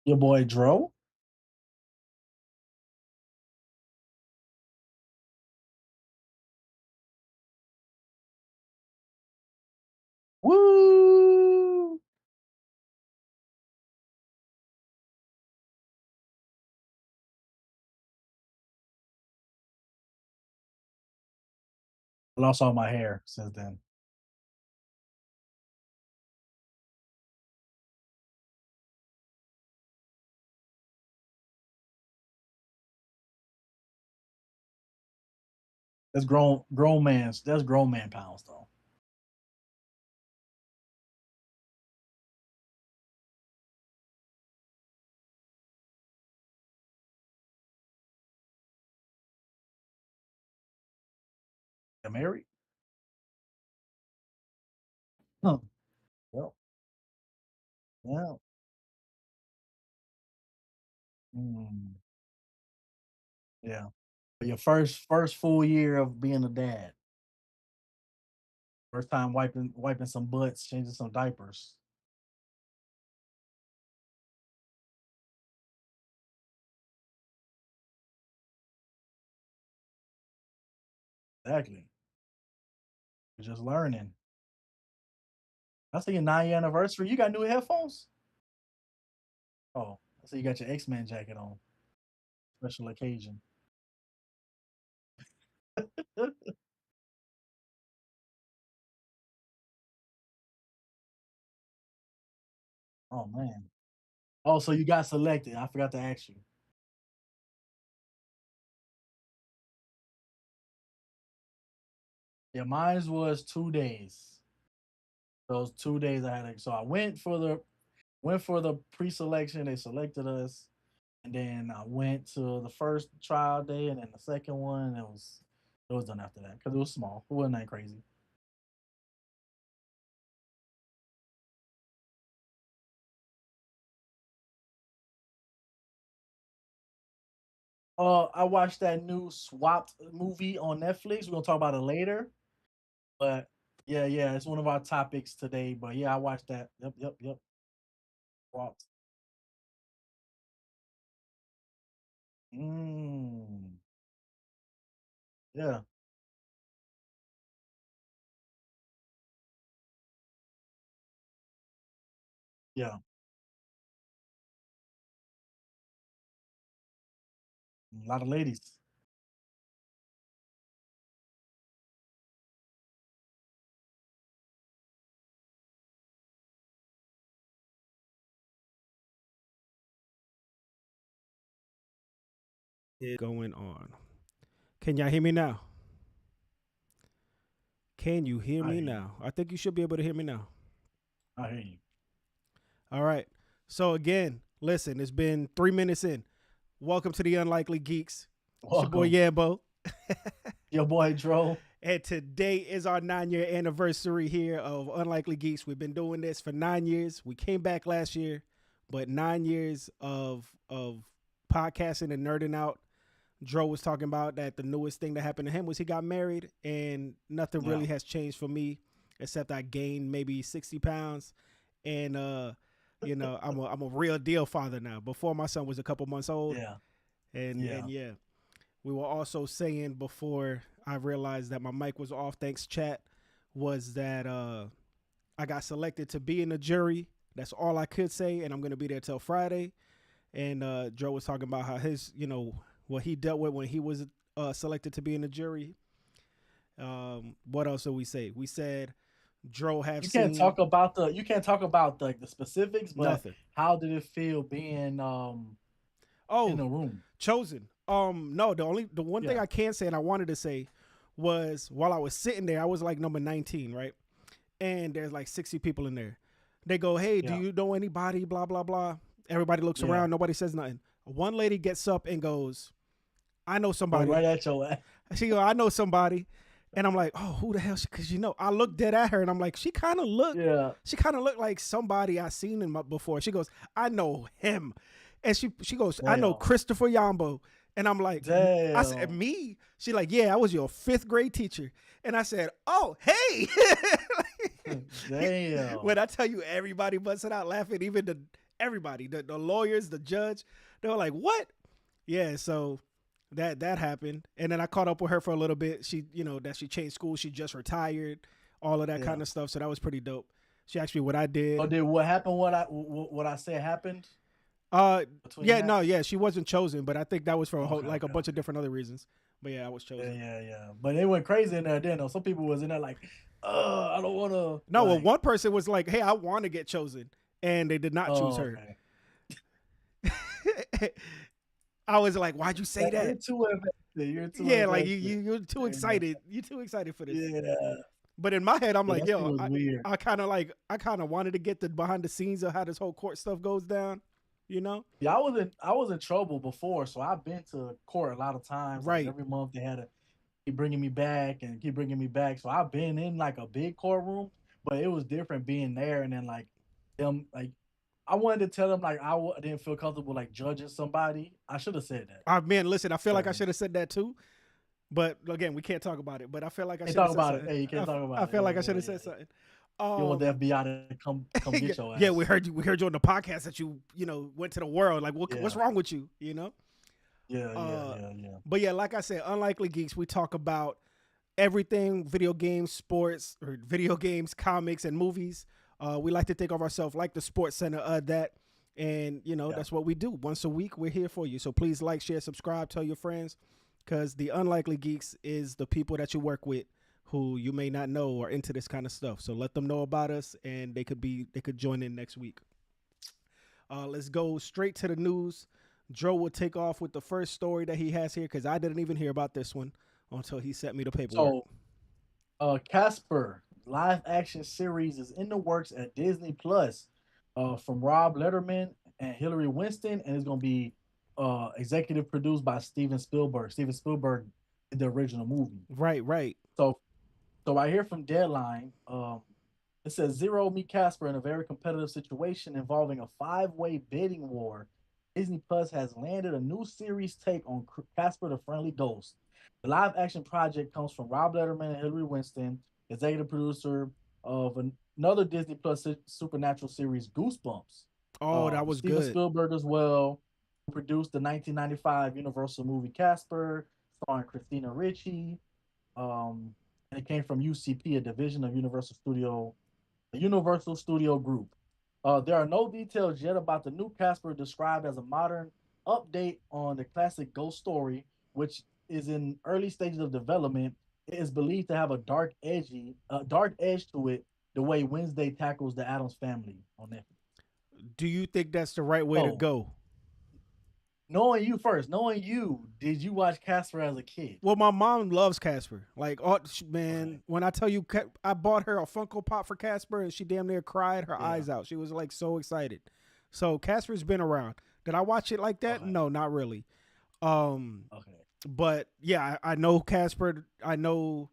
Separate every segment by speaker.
Speaker 1: Your boy Dro. Woo! I lost all my hair since then. That's grown man pounds though. You married? Huh. Well, yeah. Mm, yeah. Your first full year of being a dad. First time wiping some butts, changing some diapers. Exactly. You're just learning. I see your 9-year anniversary. You got new headphones? Oh, I see you got your X-Men jacket on. Special occasion. Oh man. Oh, so you got selected. I forgot to ask you. Yeah, mine was 2 days. Those 2 days I had to, so I went for the pre-selection. They selected us, and then I went to the first trial day, and then the second one. It was done after that because it was small. It wasn't that crazy. I watched that new Swapped movie on Netflix. We're gonna talk about it later, but yeah, yeah, it's one of our topics today. But yeah, I watched that. Yep, yep, yep. Swapped. Mm, yeah, yeah. A lot of ladies.
Speaker 2: Going on. Can y'all hear me now? Can you hear
Speaker 1: I
Speaker 2: me
Speaker 1: hear you.
Speaker 2: now? I think you should be able to hear me now.
Speaker 1: I hear you.
Speaker 2: All right. So again, listen, it's been 3 minutes in. Welcome to the Unlikely Geeks. It's your boy
Speaker 1: Welcome,
Speaker 2: Yambo.
Speaker 1: your boy Dro.
Speaker 2: And today is our 9 year anniversary here of Unlikely Geeks. We've been doing this for 9 years. We came back last year, but 9 years of podcasting and nerding out. Dro was talking about that the newest thing that happened to him was he got married, and nothing
Speaker 1: Yeah,
Speaker 2: really has changed for me except I gained maybe 60 pounds. And I'm a real deal father now. Before my son was a couple months old.
Speaker 1: yeah,
Speaker 2: And
Speaker 1: yeah.
Speaker 2: yeah. We were also saying before I realized that my mic was off, thanks chat, was that I got selected to be in the jury. That's all I could say, and I'm gonna be there till Friday. And Joe was talking about how what he dealt with when he was selected to be in the jury. What else did we say? We said Dro have seen
Speaker 1: You can't talk about the specifics, but
Speaker 2: nothing.
Speaker 1: how did it feel being in
Speaker 2: Oh,
Speaker 1: the room?
Speaker 2: chosen. No, the one thing
Speaker 1: Yeah,
Speaker 2: I can say and I wanted to say was while I was sitting there, I was like number 19, right? And there's like 60 people in there. They go, "Hey, do
Speaker 1: yeah,
Speaker 2: you know anybody?" Blah blah blah. Everybody looks
Speaker 1: yeah.
Speaker 2: around. Nobody says nothing. One lady gets up and goes, "I know
Speaker 1: Oh,
Speaker 2: somebody."
Speaker 1: right at your ass.
Speaker 2: She go, "I know somebody," and I'm like, "Oh, who the hell?" Because I looked dead at her and I'm like,
Speaker 1: Yeah.
Speaker 2: she kind of looked like somebody I seen before. She goes, "I know him," and she goes, "I know
Speaker 1: Damn.
Speaker 2: Christopher Yambo," and I'm like, I said,
Speaker 1: Damn.
Speaker 2: "Me?" She like, "Yeah, I was your fifth grade teacher," and I said, "Oh, hey."
Speaker 1: Damn.
Speaker 2: When I tell you everybody busted out laughing, everybody, the lawyers, the judge, they were like, "What?" Yeah, so that happened, and then I caught up with her for a little bit. She, that she changed schools, she just retired, all of that
Speaker 1: Yeah.
Speaker 2: kind of stuff. So that was pretty dope. She asked me what I
Speaker 1: So
Speaker 2: did.
Speaker 1: did what happened? What I said happened between
Speaker 2: Yeah,
Speaker 1: that?
Speaker 2: no, yeah, she wasn't chosen, but I think that was for a whole,
Speaker 1: Okay,
Speaker 2: like a
Speaker 1: okay,
Speaker 2: bunch of
Speaker 1: okay.
Speaker 2: different other reasons. But yeah, I was chosen.
Speaker 1: Yeah. But it went crazy in there. Then though, some people was in there like, I don't want to
Speaker 2: No, well,
Speaker 1: like.
Speaker 2: one person was like, "Hey, I want to get chosen," and they did not choose
Speaker 1: Oh,
Speaker 2: her.
Speaker 1: okay.
Speaker 2: I was like, "Why'd you say
Speaker 1: You're
Speaker 2: that?"
Speaker 1: too invested. You're too
Speaker 2: Yeah, like
Speaker 1: invested.
Speaker 2: you're too
Speaker 1: Yeah.
Speaker 2: excited. You're too excited for this.
Speaker 1: Yeah.
Speaker 2: But in my head, I'm
Speaker 1: Yeah,
Speaker 2: like,
Speaker 1: that shit
Speaker 2: yo,
Speaker 1: was weird.
Speaker 2: I kind of wanted to get the behind the scenes of how this whole court stuff goes down, you know?
Speaker 1: Yeah, I was in trouble before, so I've been to court a lot of times. Like
Speaker 2: Right.
Speaker 1: every month they had to keep bringing me back and keep bringing me back. So I've been in like a big courtroom, but it was different being there and then like them like I wanted to tell them like didn't feel comfortable like judging somebody. I should have said that.
Speaker 2: Man, listen, I feel like I
Speaker 1: Certain.
Speaker 2: should have said that too. But again, we can't talk about it. But I feel like I
Speaker 1: Can't
Speaker 2: should have
Speaker 1: talk
Speaker 2: said
Speaker 1: about it.
Speaker 2: something.
Speaker 1: Hey, you can't talk
Speaker 2: I
Speaker 1: about it.
Speaker 2: feel like I should
Speaker 1: Yeah,
Speaker 2: have
Speaker 1: yeah,
Speaker 2: said
Speaker 1: yeah.
Speaker 2: something.
Speaker 1: You don't want the FBI to come
Speaker 2: Yeah,
Speaker 1: get your
Speaker 2: yeah,
Speaker 1: ass.
Speaker 2: we heard you on the podcast that you went to the world. Like, what's
Speaker 1: Yeah.
Speaker 2: wrong with you? You know.
Speaker 1: Yeah.
Speaker 2: But yeah, like I said, Unlikely Geeks, we talk about everything video games, sports, or video games, comics, and movies. We like to think of ourselves like the sports center of that. And,
Speaker 1: Yeah.
Speaker 2: that's what we do. Once a week, we're here for you. So please like, share, subscribe, tell your friends, because the Unlikely Geeks is the people that you work with who you may not know are into this kind of stuff. So let them know about us, and they could join in next week. Let's go straight to the news. Joe will take off with the first story that he has here, because I didn't even hear about this one until he sent me the paperwork.
Speaker 1: So Casper live action series is in the works at Disney Plus, from Rob Letterman and Hillary Winston, and it's gonna be executive produced by Steven Spielberg. Steven Spielberg did the original movie.
Speaker 2: Right.
Speaker 1: So right here from Deadline, it says Zero meet Casper in a very competitive situation involving a five-way bidding war. Disney Plus has landed a new series take on Casper the Friendly Ghost. The live action project comes from Rob Letterman and Hillary Winston, executive producer of another Disney Plus supernatural series, Goosebumps.
Speaker 2: Oh, that was
Speaker 1: Steven
Speaker 2: good.
Speaker 1: Spielberg as well, who produced the 1995 Universal movie Casper, starring Christina Ricci. And it came from UCP, a division of the Universal Studio Group. There are no details yet about the new Casper, described as a modern update on the classic ghost story, which is in early stages of development. It is believed to have a dark edge to it, the way Wednesday tackles the Addams family on Netflix.
Speaker 2: Do you think that's the right way to
Speaker 1: So,
Speaker 2: go?
Speaker 1: knowing you, did you watch Casper as a kid?
Speaker 2: Well, my mom loves Casper. Like, oh
Speaker 1: Okay.
Speaker 2: man, when I tell you, I bought her a Funko Pop for Casper, and she damn near cried her
Speaker 1: Yeah.
Speaker 2: eyes out. She was like so excited. So Casper's been around. Did I watch it like that?
Speaker 1: Okay.
Speaker 2: No, not really.
Speaker 1: Okay.
Speaker 2: But yeah, I know Casper. I know,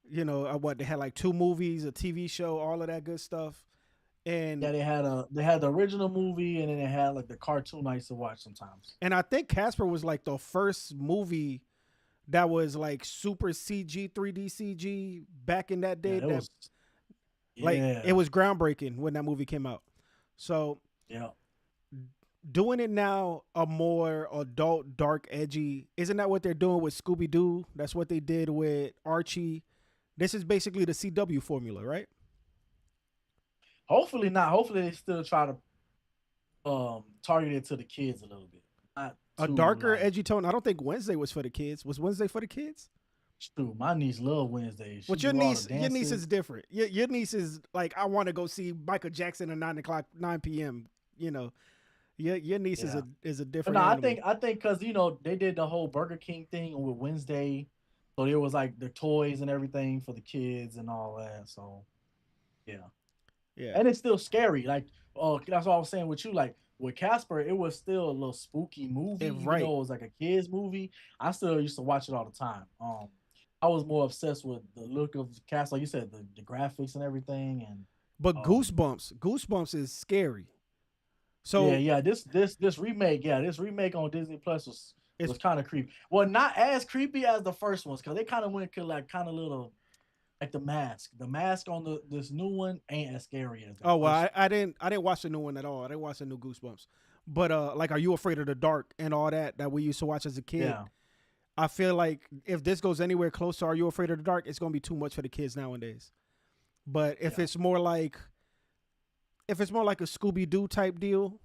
Speaker 2: what they had, like 2 movies, a TV show, all of that good stuff. And
Speaker 1: Yeah, they had the original movie and then they had like the cartoon I used to watch sometimes.
Speaker 2: I think Casper was like the first movie that was like super CG, 3D CG back in that day.
Speaker 1: Yeah, it was.
Speaker 2: Like,
Speaker 1: Yeah.
Speaker 2: it was groundbreaking when that movie came out. So
Speaker 1: Yeah.
Speaker 2: doing it now, a more adult, dark, edgy, isn't that what they're doing with Scooby Doo? That's what they did with Archie. This is basically the CW formula, right?
Speaker 1: Hopefully not. Hopefully they still try to target it to the kids a little bit. Not
Speaker 2: A
Speaker 1: too
Speaker 2: darker,
Speaker 1: like
Speaker 2: edgy tone. I don't think Wednesday was for the kids. Was Wednesday for the kids?
Speaker 1: shoot. My niece love Wednesday. She
Speaker 2: But
Speaker 1: do all the
Speaker 2: your niece
Speaker 1: dances.
Speaker 2: is different. Your niece is like, I want to go see Michael Jackson at 9 p.m. Your niece
Speaker 1: Yeah.
Speaker 2: is a
Speaker 1: But
Speaker 2: different
Speaker 1: no,
Speaker 2: animal.
Speaker 1: I think because they did the whole Burger King thing with Wednesday, so there was like the toys and everything for the kids and all that. So yeah.
Speaker 2: Yeah.
Speaker 1: And it's still scary. Like, that's what I was saying with you. Like with Casper, it was still a little spooky movie, even
Speaker 2: Right.
Speaker 1: though it was like a kids movie. I still used to watch it all the time. I was more obsessed with the look of Casper, like you said, the graphics and everything. And
Speaker 2: But Goosebumps is scary. So
Speaker 1: yeah, this remake, this remake on Disney Plus was
Speaker 2: it's
Speaker 1: kind of creepy. Well, not as creepy as the first ones, because they kind of went to like kind of little Like the mask on this new one ain't as scary as that
Speaker 2: Oh well,
Speaker 1: first
Speaker 2: I didn't watch the new one at all. I didn't watch the new Goosebumps. But like, Are You Afraid of the Dark and all that we used to watch as a
Speaker 1: one.
Speaker 2: kid?
Speaker 1: Yeah,
Speaker 2: I feel like if this goes anywhere close to Are You Afraid of the Dark, it's gonna be too much for the kids nowadays. But
Speaker 1: yeah.
Speaker 2: if it's more like a Scooby Doo type deal,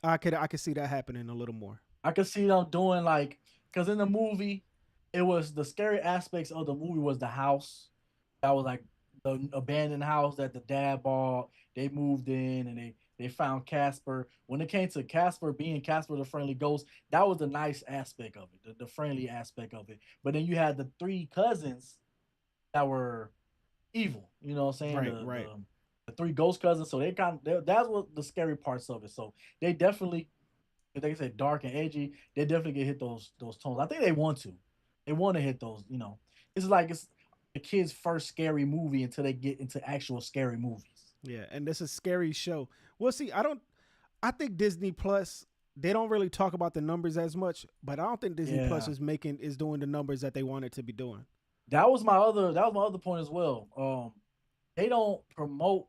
Speaker 2: I could see that happening a little more.
Speaker 1: I could see them doing like because in the movie, it was the scary aspects of the movie was the house that was like the abandoned house that the dad bought. They moved in and they found Casper. When it came to Casper being Casper the friendly ghost, that was the nice aspect of it, the friendly aspect of it. But then you had the three cousins that were evil. You know what I'm saying?
Speaker 2: Right, right.
Speaker 1: The three ghost cousins. So that's what the scary parts of it. So they definitely, if they say dark and edgy, they definitely get hit those tones. I think they want to. They want to hit those. You know, it's like it's the kid's first scary movie until they get into actual scary movies.
Speaker 2: Yeah, and this is a scary show. We'll see. I think Disney Plus, they don't really talk about the numbers as much, but I don't think Disney Plus
Speaker 1: Yeah,
Speaker 2: is doing the numbers that they want it to be doing.
Speaker 1: that was my other point as well. They don't promote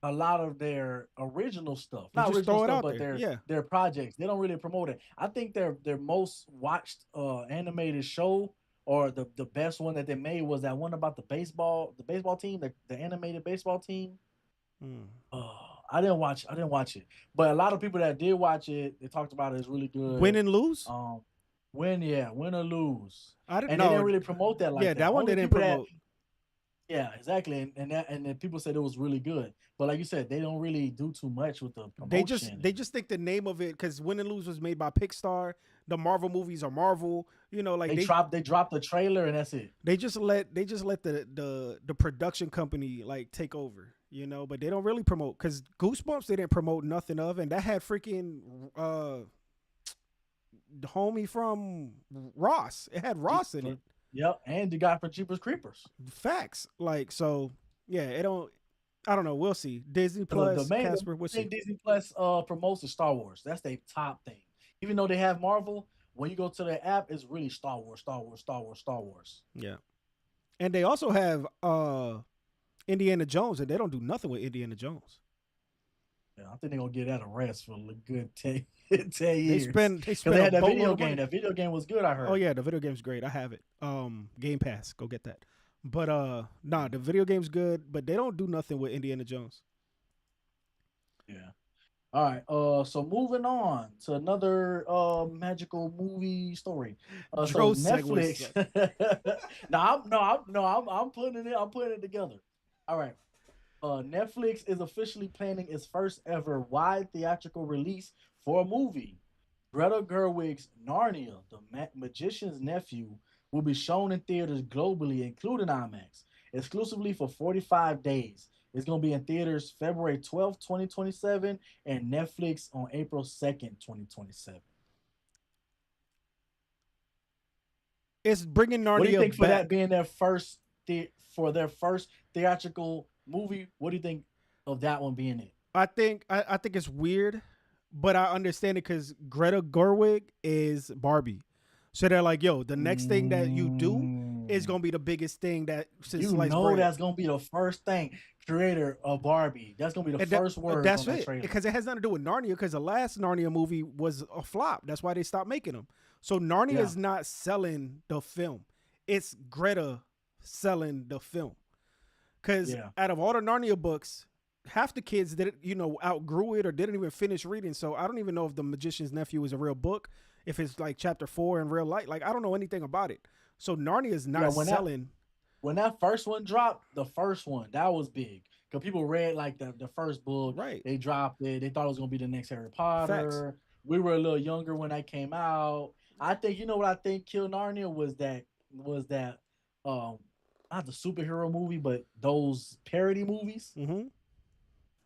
Speaker 1: a lot of their original stuff.
Speaker 2: They
Speaker 1: Not
Speaker 2: just
Speaker 1: original
Speaker 2: throw it
Speaker 1: stuff,
Speaker 2: out
Speaker 1: but
Speaker 2: there.
Speaker 1: their
Speaker 2: Yeah.
Speaker 1: their projects. They don't really promote it. I think their most watched animated show or the best one that they made was that one about the baseball team, the animated baseball team.
Speaker 2: Mm.
Speaker 1: I didn't watch it. But a lot of people that did watch it, they talked about it. It's really
Speaker 2: Win
Speaker 1: good.
Speaker 2: and lose?
Speaker 1: Um win or lose.
Speaker 2: I didn't
Speaker 1: And they didn't
Speaker 2: know.
Speaker 1: really promote that
Speaker 2: Yeah,
Speaker 1: like that.
Speaker 2: that one they
Speaker 1: Only
Speaker 2: didn't
Speaker 1: people that
Speaker 2: promote.
Speaker 1: yeah, exactly, and then people said it was really good, but like you said, they don't really do too much with the promotion.
Speaker 2: They just think the name of it, because Win and Lose was made by Pixar. The Marvel movies are Marvel. You know, like
Speaker 1: They dropped the trailer and that's it.
Speaker 2: they just let the production company like take over. You know, but they don't really promote, because Goosebumps they didn't promote nothing of, and that had freaking the homie from Ross. It had
Speaker 1: Jeep
Speaker 2: Ross in it.
Speaker 1: for- Yep, and the guy for Jeepers Creepers.
Speaker 2: Facts. Like, so yeah, it don't. I don't know. We'll see. Disney
Speaker 1: The
Speaker 2: Plus,
Speaker 1: main
Speaker 2: Casper. We'll see.
Speaker 1: thing Disney Plus promotes is Star Wars. That's their top thing. Even though they have Marvel, when you go to their app, it's really Star Wars, Star Wars, Star Wars, Star Wars.
Speaker 2: Yeah, and they also have Indiana Jones, and they don't do nothing with Indiana Jones.
Speaker 1: Yeah, I think they're gonna get that a rest for a good 10
Speaker 2: They
Speaker 1: years.
Speaker 2: spend they
Speaker 1: Because
Speaker 2: spend
Speaker 1: they
Speaker 2: a
Speaker 1: had that
Speaker 2: boatload
Speaker 1: video
Speaker 2: of
Speaker 1: game.
Speaker 2: money.
Speaker 1: That video game was good, I
Speaker 2: Oh
Speaker 1: heard.
Speaker 2: yeah, the video game's great. I have it. Game Pass. Go get that. But nah, the video game's good, but they don't do nothing with Indiana Jones.
Speaker 1: Yeah. All right. So moving on to another magical movie story. So
Speaker 2: Dro segue
Speaker 1: Netflix.
Speaker 2: suck.
Speaker 1: I'm putting it. I'm putting it together. All right. Netflix is officially planning its first ever wide theatrical release for a movie. Greta Gerwig's Narnia, the Magician's Nephew, will be shown in theaters globally, including IMAX, exclusively for 45 days. It's going to be in theaters February 12th, 2027, and Netflix on April 2nd, 2027.
Speaker 2: It's bringing
Speaker 1: What do you
Speaker 2: Narnia
Speaker 1: think for that
Speaker 2: back.
Speaker 1: being for their first theatrical movie? What do you think of that one being it?
Speaker 2: I think it's weird, but I understand it because Greta Gerwig is Barbie, so they're like, yo, the next thing that you do is
Speaker 1: Mm.
Speaker 2: gonna be the biggest thing that since
Speaker 1: You
Speaker 2: sliced
Speaker 1: know
Speaker 2: bread.
Speaker 1: that's gonna be the first thing. Creator of Barbie. That's gonna be the
Speaker 2: And
Speaker 1: first words
Speaker 2: that's
Speaker 1: on that
Speaker 2: it,
Speaker 1: trailer.
Speaker 2: because it has nothing to do with Narnia, because the last Narnia movie was a flop. That's why they stopped making them. So Narnia
Speaker 1: Yeah,
Speaker 2: is not selling the film; it's Greta selling the film. Because
Speaker 1: yeah,
Speaker 2: out of all the Narnia books, half the kids that outgrew it or didn't even finish reading. So I don't even know if the Magician's Nephew is a real book, if it's like chapter 4 in real life. Like, I don't know anything about it. So Narnia is
Speaker 1: yeah.
Speaker 2: not selling.
Speaker 1: When that first one dropped, the first one that was big because people read like the first book.
Speaker 2: Right.
Speaker 1: They dropped it. They thought it was gonna be the next Harry
Speaker 2: Facts.
Speaker 1: Potter. We were a little younger when that came out. I think you know what I think killed Narnia was that um not the superhero movie, but those parody movies.
Speaker 2: Mm-hmm.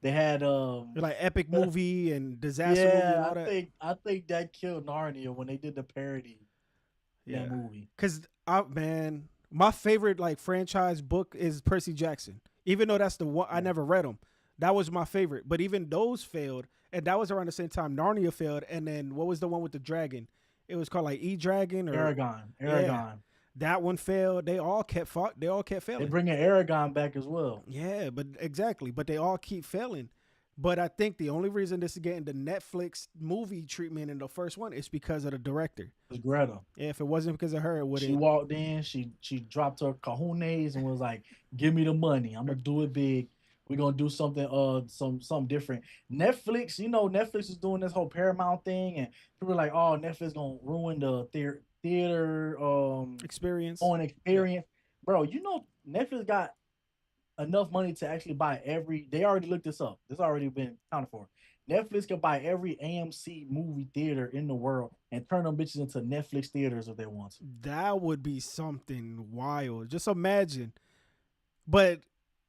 Speaker 1: They had
Speaker 2: Like epic movie and disaster movie and
Speaker 1: yeah,
Speaker 2: all that.
Speaker 1: I think that killed Narnia when they did the parody in that
Speaker 2: Yeah.
Speaker 1: movie.
Speaker 2: Cause man, my favorite like franchise book is Percy Jackson. Even though that's the one I
Speaker 1: Yeah.
Speaker 2: never read them. That was my favorite. But even those failed. And that was around the same time Narnia failed. And then what was the one with the dragon? It was called like E Dragon or
Speaker 1: Aragon,
Speaker 2: yeah.
Speaker 1: Aragon.
Speaker 2: That one failed. They all kept
Speaker 1: They
Speaker 2: failing.
Speaker 1: bringing Aragon back as well.
Speaker 2: Yeah, but exactly. But they all keep failing. But I think the only reason this is getting the Netflix movie treatment in the first one is because of the director.
Speaker 1: It's Greta.
Speaker 2: Yeah, if it wasn't because of her, it
Speaker 1: She
Speaker 2: wouldn't.
Speaker 1: walked in, she dropped her cajones and was like, "Give me the money. I'm gonna do it big. We're gonna do something something different." Netflix, Netflix is doing this whole Paramount thing, and people are like, "Oh, Netflix gonna ruin the theater
Speaker 2: Experience.
Speaker 1: going
Speaker 2: Yeah.
Speaker 1: experience." Bro, Netflix got enough money to actually buy every. They already looked this up. This already been accounted for. Netflix can buy every AMC movie theater in the world and turn them bitches into Netflix theaters if they want to.
Speaker 2: That would be something wild. Just imagine. But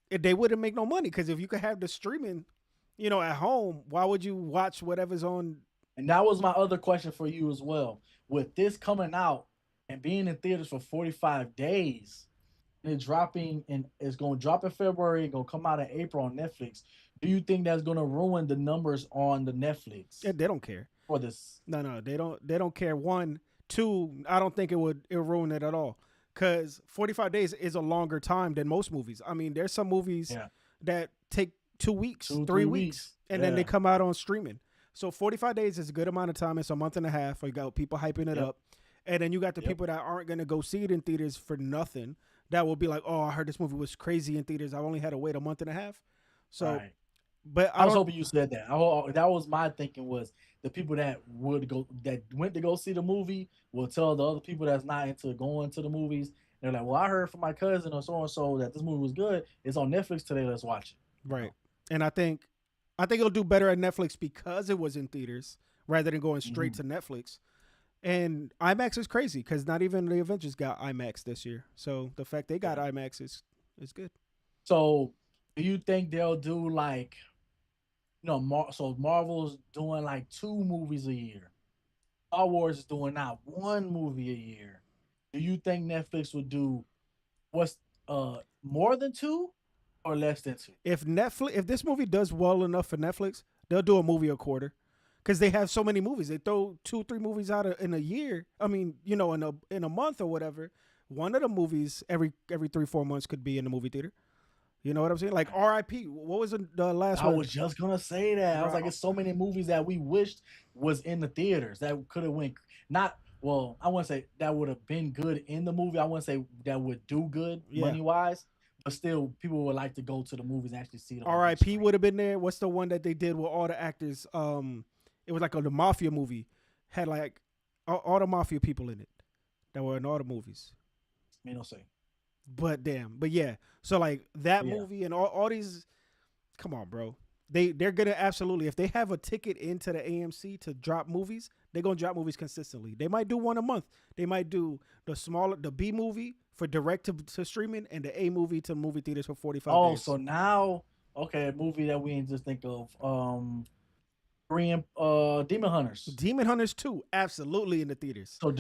Speaker 2: they wouldn't make no money because if you could have the streaming, at home, why would you watch whatever's on?
Speaker 1: And that was my other question for you as well. With this coming out and being in theaters for 45 days, and it's going to drop in February and going to come out in April on Netflix. Do you think that's going to ruin the numbers on the Netflix
Speaker 2: Yeah, they don't care.
Speaker 1: for this?
Speaker 2: No, they don't. They don't care. One, two. I don't think it would ruin it at all. Because 45 days is a longer time than most movies. I mean, there's some movies
Speaker 1: Yeah.
Speaker 2: that take 2 weeks, 3
Speaker 1: 3
Speaker 2: weeks, and
Speaker 1: Yeah.
Speaker 2: then they come out on streaming. So 45 days is a good amount of time. It's a month and a half. You got people hyping it
Speaker 1: Yep.
Speaker 2: up. And then you got the
Speaker 1: Yep.
Speaker 2: people that aren't going to go see it in theaters for nothing. That will be like, oh, I heard this movie was crazy in theaters. I only had to wait a month and a half. So,
Speaker 1: Right.
Speaker 2: but
Speaker 1: I was hoping you said that. That was my thinking, was the people that went to go see the movie will tell the other people that's not into going to the movies. They're like, well, I heard from my cousin or so and so that this movie was good. It's on Netflix today. Let's watch it.
Speaker 2: Right. And I think it'll do better at Netflix because it was in theaters rather than going straight to Netflix. And IMAX is crazy because not even the Avengers got IMAX this year. So the fact they got IMAX is good.
Speaker 1: So do you think they'll do like, so Marvel's doing like 2 movies a year. Star Wars is doing now 1 movie a year. Do you think Netflix would do what's more than 2 or less than 2?
Speaker 2: If this movie does well enough for Netflix, they'll do a movie a quarter. Because they have so many movies. They throw 2-3 movies out in a year. I mean, in a month or whatever. One of the movies every 3-4 months could be in the movie theater. You know what I'm saying? Like R.I.P. What was the last one?
Speaker 1: I was just gonna say that. I was like, it's so many movies that we wished was in the theaters that could have went. Not well, I wouldn't say that would have been good in the movie. I wouldn't say that would do good money wise, but still, people would like to go to the movies and actually see them.
Speaker 2: R.I.P. would have been there. What's the one that they did with all the actors? It was like the mafia movie. Had like all the mafia people in it that were in all the movies.
Speaker 1: Me no say.
Speaker 2: But yeah. So like that movie and all these, come on, bro. They're gonna absolutely, if they have a ticket into the AMC to drop movies, they're gonna drop movies consistently. They might do one a month. They might do the B movie for direct to streaming and the A movie to movie theaters for 45 days.
Speaker 1: Oh, so now a movie that we didn't just think of. Korean Demon Hunters.
Speaker 2: Demon Hunters 2, absolutely in the theaters.
Speaker 1: So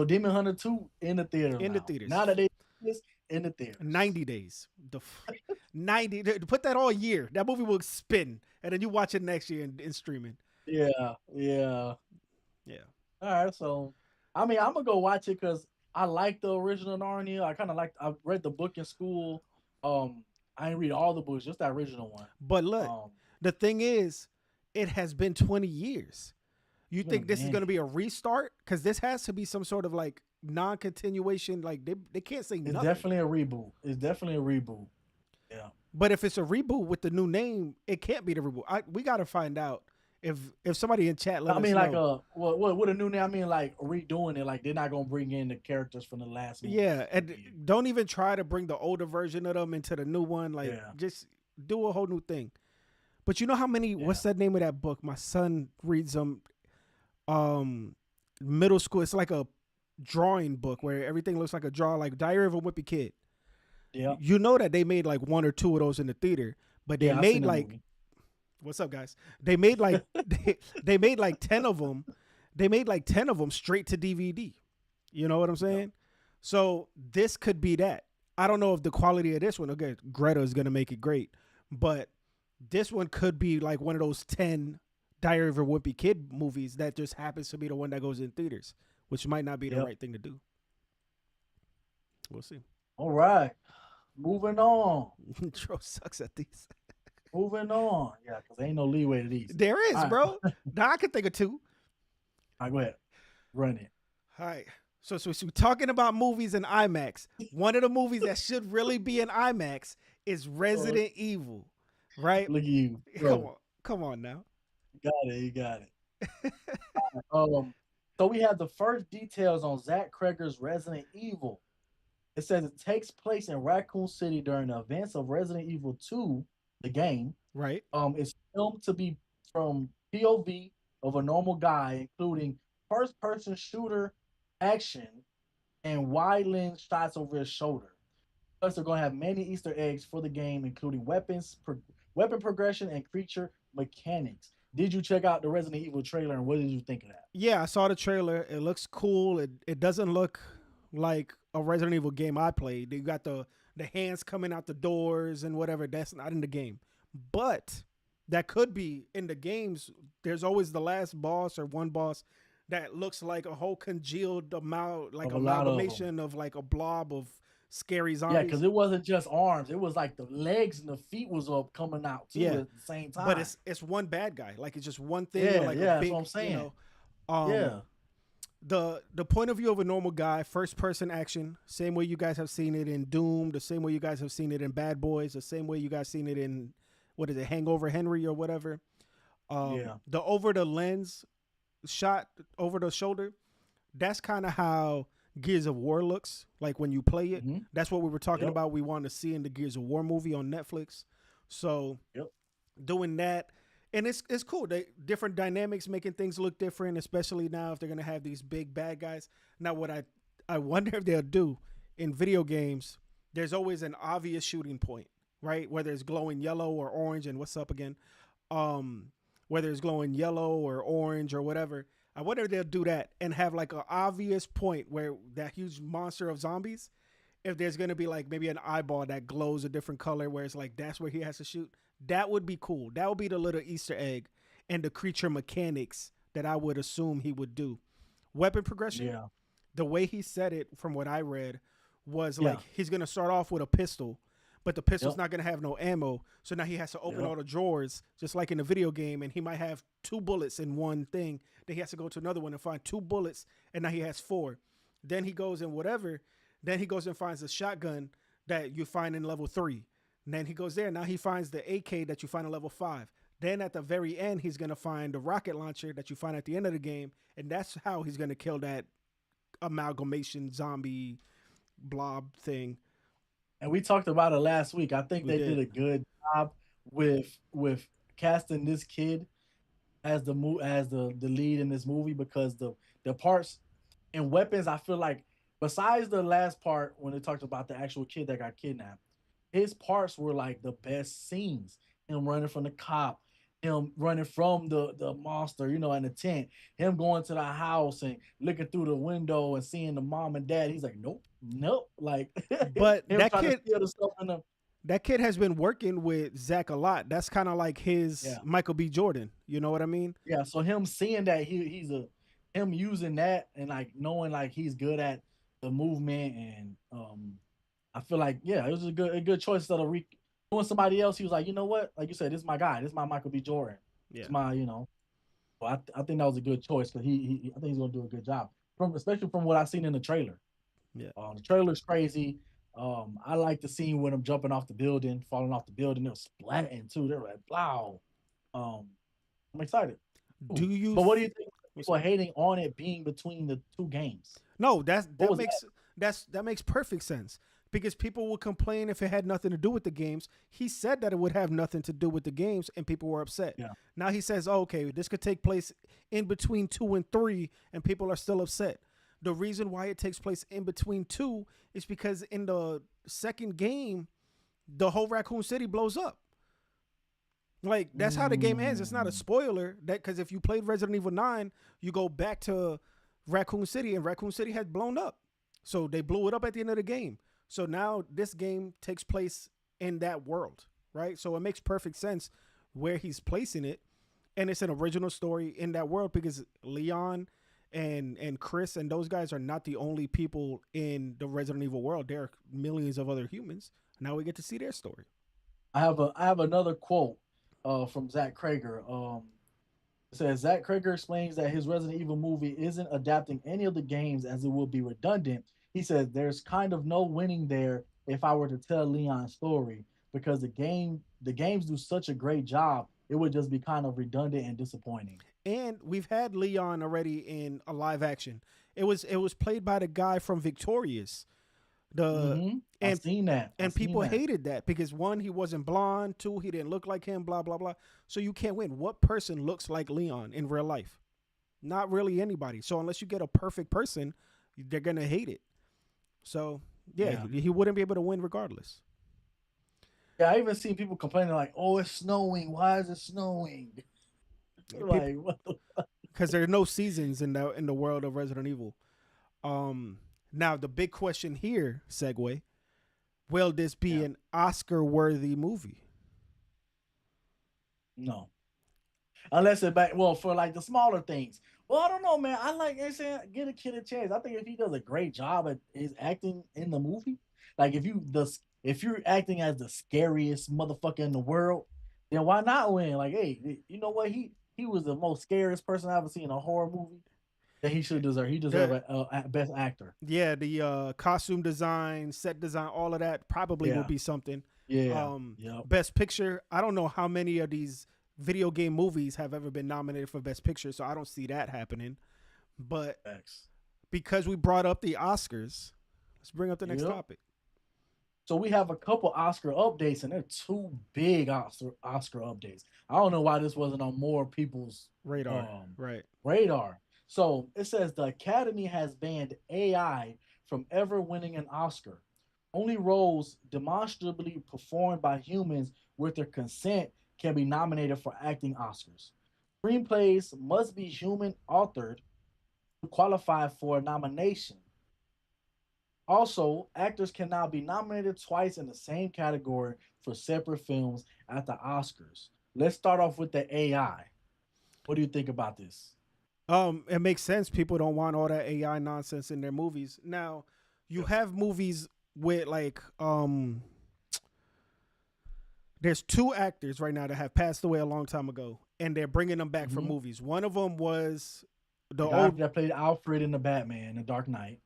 Speaker 1: Demon Hunter 2 in the theater.
Speaker 2: In the theaters.
Speaker 1: Now that they in the theater.
Speaker 2: 90 days. 90. Put that all year. That movie will spin, and then you watch it next year in streaming.
Speaker 1: Yeah.
Speaker 2: Yeah.
Speaker 1: All right. So, I mean, I'm gonna go watch it because I like the original Narnia. I read the book in school. I didn't read all the books, just that original one.
Speaker 2: But look, the thing is, it has been 20 years. You think this is going to be a restart? Because this has to be some sort of like non-continuation. Like they can't say nothing.
Speaker 1: It's definitely a reboot. Yeah.
Speaker 2: But if it's a reboot with the new name, it can't be the reboot. We got to find out if somebody in chat let us know.
Speaker 1: Like what a new name. I mean, like redoing it. Like they're not gonna bring in the characters from the last movie.
Speaker 2: Yeah, and don't even try to bring the older version of them into the new one. Like just do a whole new thing. But you know how many? What's that name of that book? My son reads them. Middle school. It's like a drawing book where everything looks like a draw, like Diary of a Wimpy Kid.
Speaker 1: Yeah.
Speaker 2: You know that they made like 1 or 2 of those in the theater, but they made like. What's up, guys? They made like they made like 10 of them. They made like 10 of them straight to DVD. You know what I'm saying? Yep. So this could be that. I don't know if the quality of this one, again, Greta is gonna make it great, but this one could be like one of those 10 Diary of a Wimpy Kid movies that just happens to be the one that goes in theaters, which might not be the right thing to do. We'll see.
Speaker 1: All right. Moving on.
Speaker 2: Tro sucks at these.
Speaker 1: Moving on. Yeah, because ain't no leeway to these.
Speaker 2: There is,
Speaker 1: All right.
Speaker 2: bro. Now I can think of two.
Speaker 1: All right, go ahead. Run it.
Speaker 2: All right. So we're talking about movies in IMAX. One of the movies that should really be in IMAX is Resident Evil, right?
Speaker 1: Look at you.
Speaker 2: Come
Speaker 1: Bro.
Speaker 2: on, come on now.
Speaker 1: You got it. You got it. So we have the first details on Zach Kreger's Resident Evil. It says it takes place in Raccoon City during the events of Resident Evil 2, the game.
Speaker 2: Right.
Speaker 1: It's filmed to be from POV of a normal guy, including first-person shooter action and wide lens shots over his shoulder. Plus, they're going to have many Easter eggs for the game, including weapon progression, and creature mechanics. Did you check out the Resident Evil trailer, and what did you think of that?
Speaker 2: Yeah, I saw the trailer. It looks cool. It doesn't look like a Resident Evil game I played. You got the hands coming out the doors and whatever. That's not in the game. But that could be in the games. There's always the last boss or one boss that looks like a whole congealed amount, like amalgamation of like a blob of scary zombies.
Speaker 1: Yeah, because it wasn't just arms; it was like the legs and the feet was up coming out too at the same time.
Speaker 2: But it's one bad guy, like it's just one thing.
Speaker 1: Yeah,
Speaker 2: like
Speaker 1: yeah,
Speaker 2: a big,
Speaker 1: that's what I'm saying.
Speaker 2: You know, the point of view of a normal guy, first person action, same way you guys have seen it in Doom, the same way you guys have seen it in Bad Boys, the same way you guys seen it in what is it, Hangover Henry or whatever. The over the lens shot over the shoulder, that's kind of how Gears of War looks like when you play it. That's what we were talking about. We wanted to see in the Gears of War movie on Netflix. So doing that, and it's cool. They different dynamics, making things look different, especially now if they're gonna have these big bad guys. Now, what I wonder if they'll do in video games. There's always an obvious shooting point, right? Whether it's glowing yellow or orange, and what's up again? Whether it's glowing yellow or orange or whatever. I wonder if they'll do that and have like an obvious point where that huge monster of zombies, if there's going to be like maybe an eyeball that glows a different color where it's like that's where he has to shoot. That would be cool. That would be the little Easter egg and the creature mechanics that I would assume he would do. Weapon progression, the way he said it from what I read was like he's going to start off with a pistol, but the pistol's not going to have no ammo. So now he has to open all the drawers, just like in the video game, and he might have 2 bullets in one thing. Then he has to go to another one and find 2 bullets, and now he has 4. Then he goes in whatever. Then he goes and finds a shotgun that you find in level 3. And then he goes there. Now he finds the AK that you find in level 5. Then at the very end, he's going to find the rocket launcher that you find at the end of the game, and that's how he's going to kill that amalgamation zombie blob thing.
Speaker 1: And we talked about it last week. I think they did a good job with casting this kid as the lead in this movie, because the parts and weapons, I feel like besides the last part when they talked about the actual kid that got kidnapped, his parts were like the best scenes. Him running from the cop, him running from the monster, you know, in the tent, him going to the house and looking through the window and seeing the mom and dad. He's like, nope. Like,
Speaker 2: but that kid has been working with Zach a lot. That's kind of like his Michael B. Jordan. You know what I mean? Yeah.
Speaker 1: So him seeing that him using that and like knowing like he's good at the movement, and I feel like it was a good choice instead of doing somebody else. He was like, you know what? Like you said, this is my guy. This is my Michael B. Jordan. Yeah. It's my, Well, I think that was a good choice because I think he's gonna do a good job. Especially from what I've seen in the trailer. Yeah. The trailer's crazy. I like the scene with him jumping off the building, falling off the building. It was splatting too. They're like, wow. I'm excited. But what do you think? People hating on it being between the 2 games.
Speaker 2: No, that makes perfect sense. Because people would complain if it had nothing to do with the games. He said that it would have nothing to do with the games, and people were upset. Yeah. Now he says, okay, this could take place in between 2 and 3, and people are still upset. The reason why it takes place in between 2 is because in the second game, the whole Raccoon City blows up. Like, that's how the game ends. It's not a spoiler, because if you played Resident Evil 9, you go back to Raccoon City, and Raccoon City had blown up. So they blew it up at the end of the game. So now this game takes place in that world, right? So it makes perfect sense where he's placing it. And it's an original story in that world because Leon and Chris and those guys are not the only people in the Resident Evil world. There are millions of other humans. Now we get to see their story.
Speaker 1: I have another quote from Zach Krager. It says Zach Krager explains that his Resident Evil movie isn't adapting any of the games as it would be redundant. He says there's kind of no winning there if I were to tell Leon's story because the games do such a great job. It would just be kind of redundant and disappointing.
Speaker 2: And we've had Leon already in a live action. It was played by the guy from Victorious. The
Speaker 1: I've
Speaker 2: and
Speaker 1: seen that. I've
Speaker 2: and
Speaker 1: seen
Speaker 2: people
Speaker 1: that.
Speaker 2: hated that because one, he wasn't blonde, two, he didn't look like him, blah blah blah. So you can't win. What person looks like Leon in real life? Not really anybody. So unless you get a perfect person, they're gonna hate it. So yeah,
Speaker 1: Yeah.
Speaker 2: he wouldn't be able to win regardless.
Speaker 1: Yeah, I even seen people complaining like, "Oh, it's snowing. Why is it snowing?"
Speaker 2: People,
Speaker 1: Like, what the
Speaker 2: because there are no seasons in the world of Resident Evil. Um, Now the big question here, segue, will this be
Speaker 1: yeah.
Speaker 2: an Oscar worthy movie?
Speaker 1: No. Unless it back well for like the smaller things. Well, I don't know, man. I like I saying get a kid a chance. I think if he does a great job at his acting in the movie, like if you're acting as the scariest motherfucker in the world, then why not win? Like, hey, you know what? He was the most scariest person I ever seen in a horror movie. That he should deserve. He deserve
Speaker 2: The
Speaker 1: a best actor.
Speaker 2: Yeah, the costume design, set design, all of that probably will
Speaker 1: Yeah,
Speaker 2: be something.
Speaker 1: yeah, yep.
Speaker 2: Best picture, I don't know how many of these video game movies have ever been nominated for best picture, so I don't see that happening. But
Speaker 1: Thanks.
Speaker 2: because we brought up the Oscars, let's bring up the next
Speaker 1: Yep.
Speaker 2: topic.
Speaker 1: So we have a couple Oscar updates, and they're two big Oscar updates. I don't know why this wasn't on more people's
Speaker 2: Radar,
Speaker 1: um,
Speaker 2: right.
Speaker 1: radar. So it says the Academy has banned AI from ever winning an Oscar. Only roles demonstrably performed by humans with their consent can be nominated for acting Oscars. Screenplays must be human authored to qualify for a nomination. Also, actors can now be nominated twice in the same category for separate films at the Oscars. Let's start off with the AI. What do you think about this?
Speaker 2: It makes sense. People don't want all that AI nonsense in their movies. Now, you have movies with there's two actors right now that have passed away a long time ago, and they're bringing them back for
Speaker 1: Mhm.
Speaker 2: movies. One of them was the
Speaker 1: The guy
Speaker 2: old.
Speaker 1: that played Alfred in the Batman, The Dark Knight.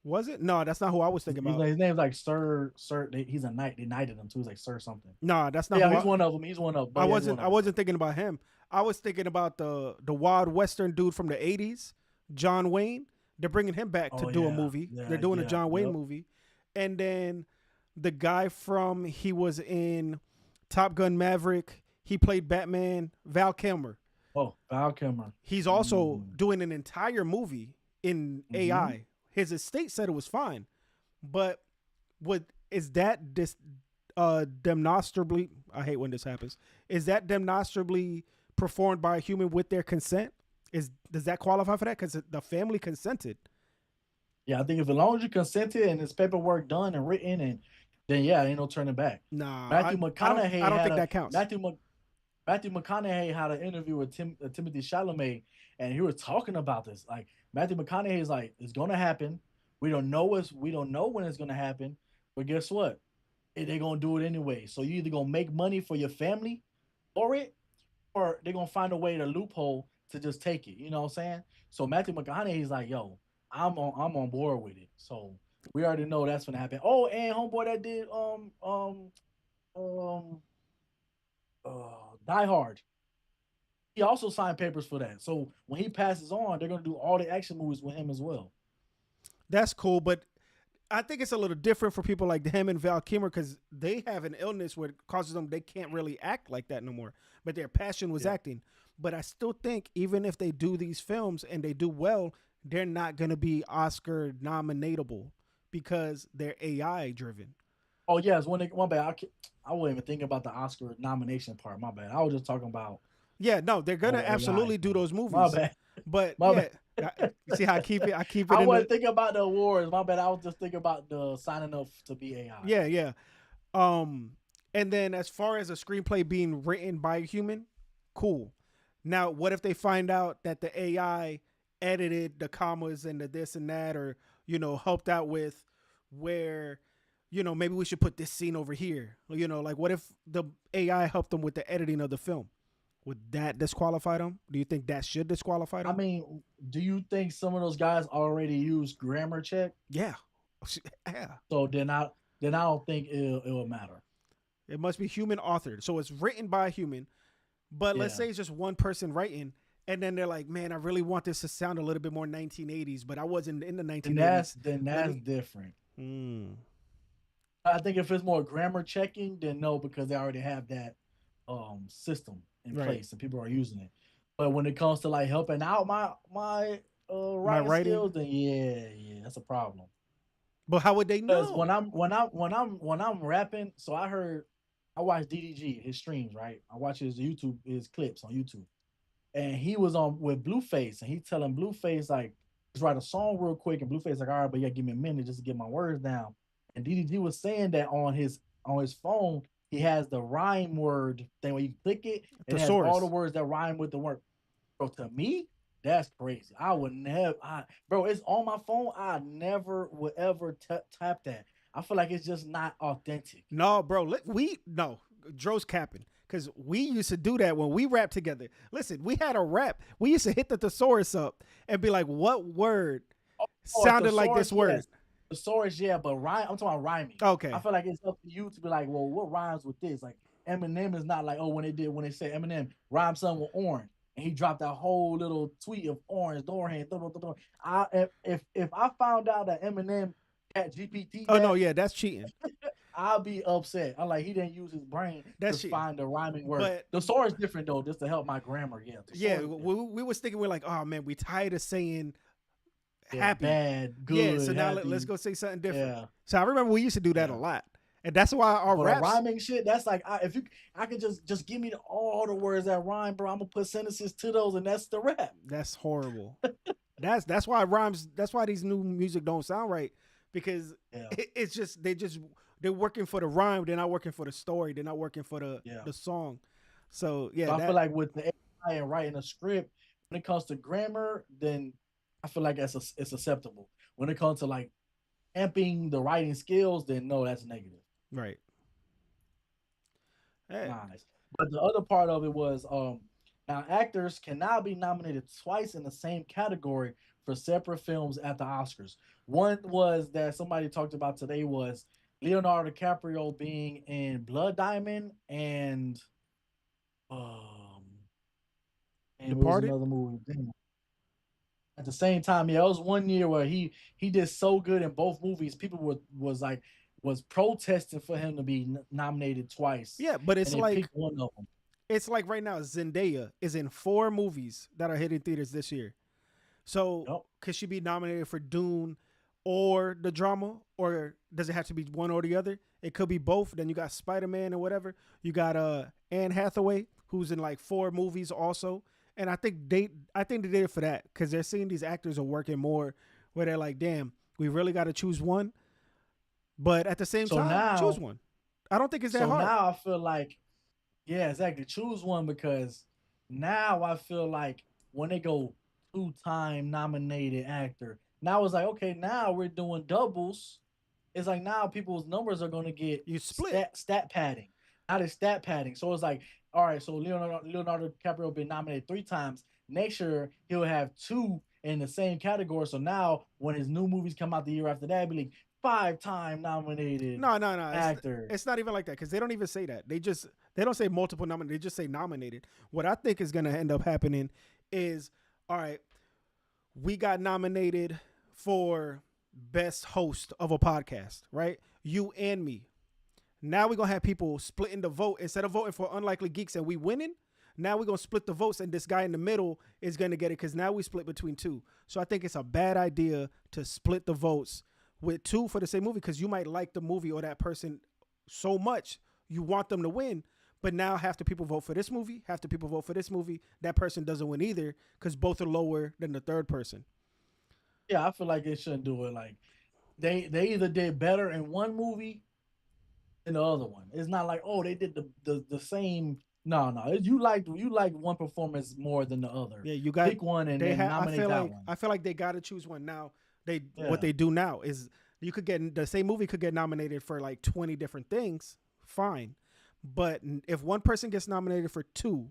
Speaker 2: Was it? No, that's not who I was thinking about.
Speaker 1: His name's like Sir. He's a knight. They knighted him too. He's like Sir something.
Speaker 2: No, that's not
Speaker 1: Yeah,
Speaker 2: who
Speaker 1: he's one of them. He's one of. But
Speaker 2: I
Speaker 1: yeah, he's
Speaker 2: wasn't.
Speaker 1: one
Speaker 2: I
Speaker 1: of them.
Speaker 2: wasn't thinking about him. I was thinking about the wild western dude from the '80s, John Wayne. They're bringing him back to
Speaker 1: Oh
Speaker 2: do a
Speaker 1: yeah,
Speaker 2: movie. They're
Speaker 1: yeah,
Speaker 2: doing a
Speaker 1: yeah.
Speaker 2: John Wayne
Speaker 1: Yep.
Speaker 2: movie, and then the guy from he was in Top Gun Maverick. He played Batman. Val Kilmer.
Speaker 1: Oh, Val Kilmer.
Speaker 2: He's also doing an entire movie in
Speaker 1: Mm-hmm.
Speaker 2: AI. His estate said it was fine, but what is that demonstrably? I hate when this happens. Is that demonstrably performed by a human with their consent? Does that qualify for that? Because the family consented.
Speaker 1: Yeah, I think if as long as you consented and it's paperwork done and written, and then yeah, ain't no turning back.
Speaker 2: Nah,
Speaker 1: Matthew
Speaker 2: I don't. I
Speaker 1: McConaughey
Speaker 2: don't
Speaker 1: had
Speaker 2: think
Speaker 1: a
Speaker 2: that counts.
Speaker 1: Matthew McConaughey had an interview with Timothy Chalamet, and he was talking about this. Like Matthew McConaughey is like, it's gonna happen. We don't know when it's gonna happen, but guess what? They're gonna do it anyway. So you either gonna make money for your family for it, or they're gonna find a way to loophole to just take it. You know what I'm saying? So Matthew McConaughey's like, yo, I'm on board with it. So we already know that's gonna happen. Oh, and homeboy that did um Die Hard. He also signed papers for that. So when he passes on, they're gonna do all the action movies with him as well.
Speaker 2: That's cool, but I think it's a little different for people like him and Val Kilmer because they have an illness where it causes them they can't really act like that no more. But their passion was
Speaker 1: Yeah.
Speaker 2: acting. But I still think even if they do these films and they do well, they're not going to be Oscar nominatable because they're AI driven.
Speaker 1: Oh yes, one bad. I wasn't even thinking about the Oscar nomination part. My bad. I was just talking about
Speaker 2: Yeah, no, they're gonna
Speaker 1: AI.
Speaker 2: absolutely do those
Speaker 1: My
Speaker 2: movies.
Speaker 1: bad.
Speaker 2: But
Speaker 1: My
Speaker 2: yeah,
Speaker 1: bad.
Speaker 2: you see how I keep it. I keep it
Speaker 1: I
Speaker 2: in
Speaker 1: wasn't
Speaker 2: the
Speaker 1: thinking about the awards. My bad. I was just thinking about the signing up to be AI.
Speaker 2: yeah. Um, and then as far as a screenplay being written by a human, cool. Now, what if they find out that the AI edited the commas and the this and that, or helped out with where maybe we should put this scene over here. Like what if the AI helped them with the editing of the film? Would that disqualify them? Do you think that should disqualify
Speaker 1: I
Speaker 2: them?
Speaker 1: mean, do you think some of those guys already use grammar check?
Speaker 2: Yeah. Yeah.
Speaker 1: So then I don't think it'll matter.
Speaker 2: It must be human authored. So it's written by a human, but let's
Speaker 1: Yeah.
Speaker 2: say it's just one person writing, and then they're like, man, I really want this to sound a little bit more 1980s, but I wasn't in the
Speaker 1: And
Speaker 2: 1980s.
Speaker 1: that's
Speaker 2: Me.
Speaker 1: different.
Speaker 2: Mm.
Speaker 1: I think if it's more grammar checking, then no, because they already have that system in
Speaker 2: Right.
Speaker 1: place and people are using it. But when it comes to like helping out my
Speaker 2: My
Speaker 1: writing
Speaker 2: writing.
Speaker 1: skills, then yeah, that's a problem.
Speaker 2: But how would they
Speaker 1: Because
Speaker 2: know?
Speaker 1: when I'm rapping, so I watch DDG his streams, right? I watch his clips on YouTube, and he was on with Blueface, and he telling Blueface like just write a song real quick, and Blueface like, all right, but yeah, give me a minute just to get my words down. And DDG was saying that on his phone, he has the rhyme word thing where you click it, and it has all the
Speaker 2: Thesaurus.
Speaker 1: words that rhyme with the word. Bro, to me, that's crazy. I would never, bro, it's on my phone. I never would ever tap that. I feel like it's just not authentic.
Speaker 2: No, bro. No. Dro's capping. Because we used to do that when we rapped together. Listen, we had a rap. We used to hit the thesaurus up and be like, what word
Speaker 1: Oh,
Speaker 2: sounded like this word?
Speaker 1: yes. Thesaurus, yeah, but rhyme. I'm talking about rhyming. I
Speaker 2: Okay.
Speaker 1: feel like it's up to you to be like, well, what rhymes with this? Like Eminem is not like, oh, when they say Eminem rhyme something with orange, and he dropped that whole little tweet of orange, Dorhan. If I found out that Eminem had GPT
Speaker 2: Oh, no,
Speaker 1: that,
Speaker 2: yeah, that's cheating.
Speaker 1: I'll be upset. I'm like, he didn't use his brain to
Speaker 2: That's cheating.
Speaker 1: find the rhyming word.
Speaker 2: But
Speaker 1: The sword is different though, just to help my grammar. Yeah, the
Speaker 2: yeah,
Speaker 1: sword is
Speaker 2: we was thinking, we're like, oh, man, we tired of saying
Speaker 1: yeah,
Speaker 2: happy.
Speaker 1: bad,
Speaker 2: Yeah, so
Speaker 1: good,
Speaker 2: now let's
Speaker 1: happy.
Speaker 2: go say something different.
Speaker 1: Yeah,
Speaker 2: So I remember we used to do that a
Speaker 1: yeah.
Speaker 2: lot. And that's why our
Speaker 1: But the
Speaker 2: raps,
Speaker 1: rhyming shit, that's like if you I can just give me all the words that rhyme, bro. I'm gonna put sentences to those, and that's the rap.
Speaker 2: that's horrible. That's why rhymes. That's why these new music don't sound right, because
Speaker 1: Yeah,
Speaker 2: it's just they're working for the rhyme. They're not working for the story. They're not working for
Speaker 1: yeah.
Speaker 2: the song. So yeah,
Speaker 1: So I feel
Speaker 2: that
Speaker 1: like with the AI and writing a script, when it comes to grammar, then I feel like it's acceptable. When it comes to like amping the writing skills, then no, that's negative.
Speaker 2: right. Eh,
Speaker 1: Nice. But the other part of it was now actors can now be nominated twice in the same category for separate films at the Oscars. One was that somebody talked about today was Leonardo DiCaprio being in Blood Diamond um and it was
Speaker 2: Departed.
Speaker 1: another movie. Damn. At the same time, yeah, it was one year where he did so good in both movies. People was protesting for him to be nominated twice,
Speaker 2: Yeah, but
Speaker 1: and they picked one of them.
Speaker 2: it's like right now Zendaya is in 4 movies that are hitting theaters this year. So
Speaker 1: Yep.
Speaker 2: could she be nominated for Dune or the drama, or does it have to be one or the other? It could be both. Then you got Spider Man or whatever. You got Anne Hathaway, who's in like 4 movies also. And I think they did it for that because they're seeing these actors are working more, where they're like, damn, we really got to choose one. But at the same
Speaker 1: So
Speaker 2: time, choose
Speaker 1: now,
Speaker 2: one. I don't think it's that
Speaker 1: so
Speaker 2: hard.
Speaker 1: now I feel like, yeah, exactly. Choose one because now I feel like when they go two-time nominated actor, now it's like, okay, now we're doing doubles. It's like now people's numbers are going to get
Speaker 2: You split.
Speaker 1: stat padding. Now it's stat padding. So it's like, all right, so Leonardo DiCaprio been nominated 3 times. Next year he'll have two in the same category. So now when his new movies come out the year after that, be like 5-time nominated
Speaker 2: No, no, no.
Speaker 1: actor.
Speaker 2: It's not even like that because they don't even say that. They don't say multiple nominated. They just say nominated. What I think is gonna end up happening is, all right, we got nominated for best host of a podcast, right? You and me. Now we're gonna have people splitting the vote instead of voting for Unlikely Geeks and we winning. Now we're gonna split the votes and this guy in the middle is gonna get it because now we split between two. So I think it's a bad idea to split the votes with two for the same movie because you might like the movie or that person so much you want them to win, but now half the people vote for this movie, half the people vote for this movie. That person doesn't win either because both are lower than the third person.
Speaker 1: Yeah, I feel like they shouldn't do it. Like they either did better in one movie than the other one. It's not like, oh, they did the same No. You like one performance more than the other.
Speaker 2: Yeah, you got
Speaker 1: Pick one and
Speaker 2: they
Speaker 1: then
Speaker 2: have.
Speaker 1: nominate that one.
Speaker 2: I feel like they got to choose one now. They what
Speaker 1: Yeah.
Speaker 2: they do now is you could get the same movie could get nominated for like 20 different things. Fine, but if one person gets nominated for two,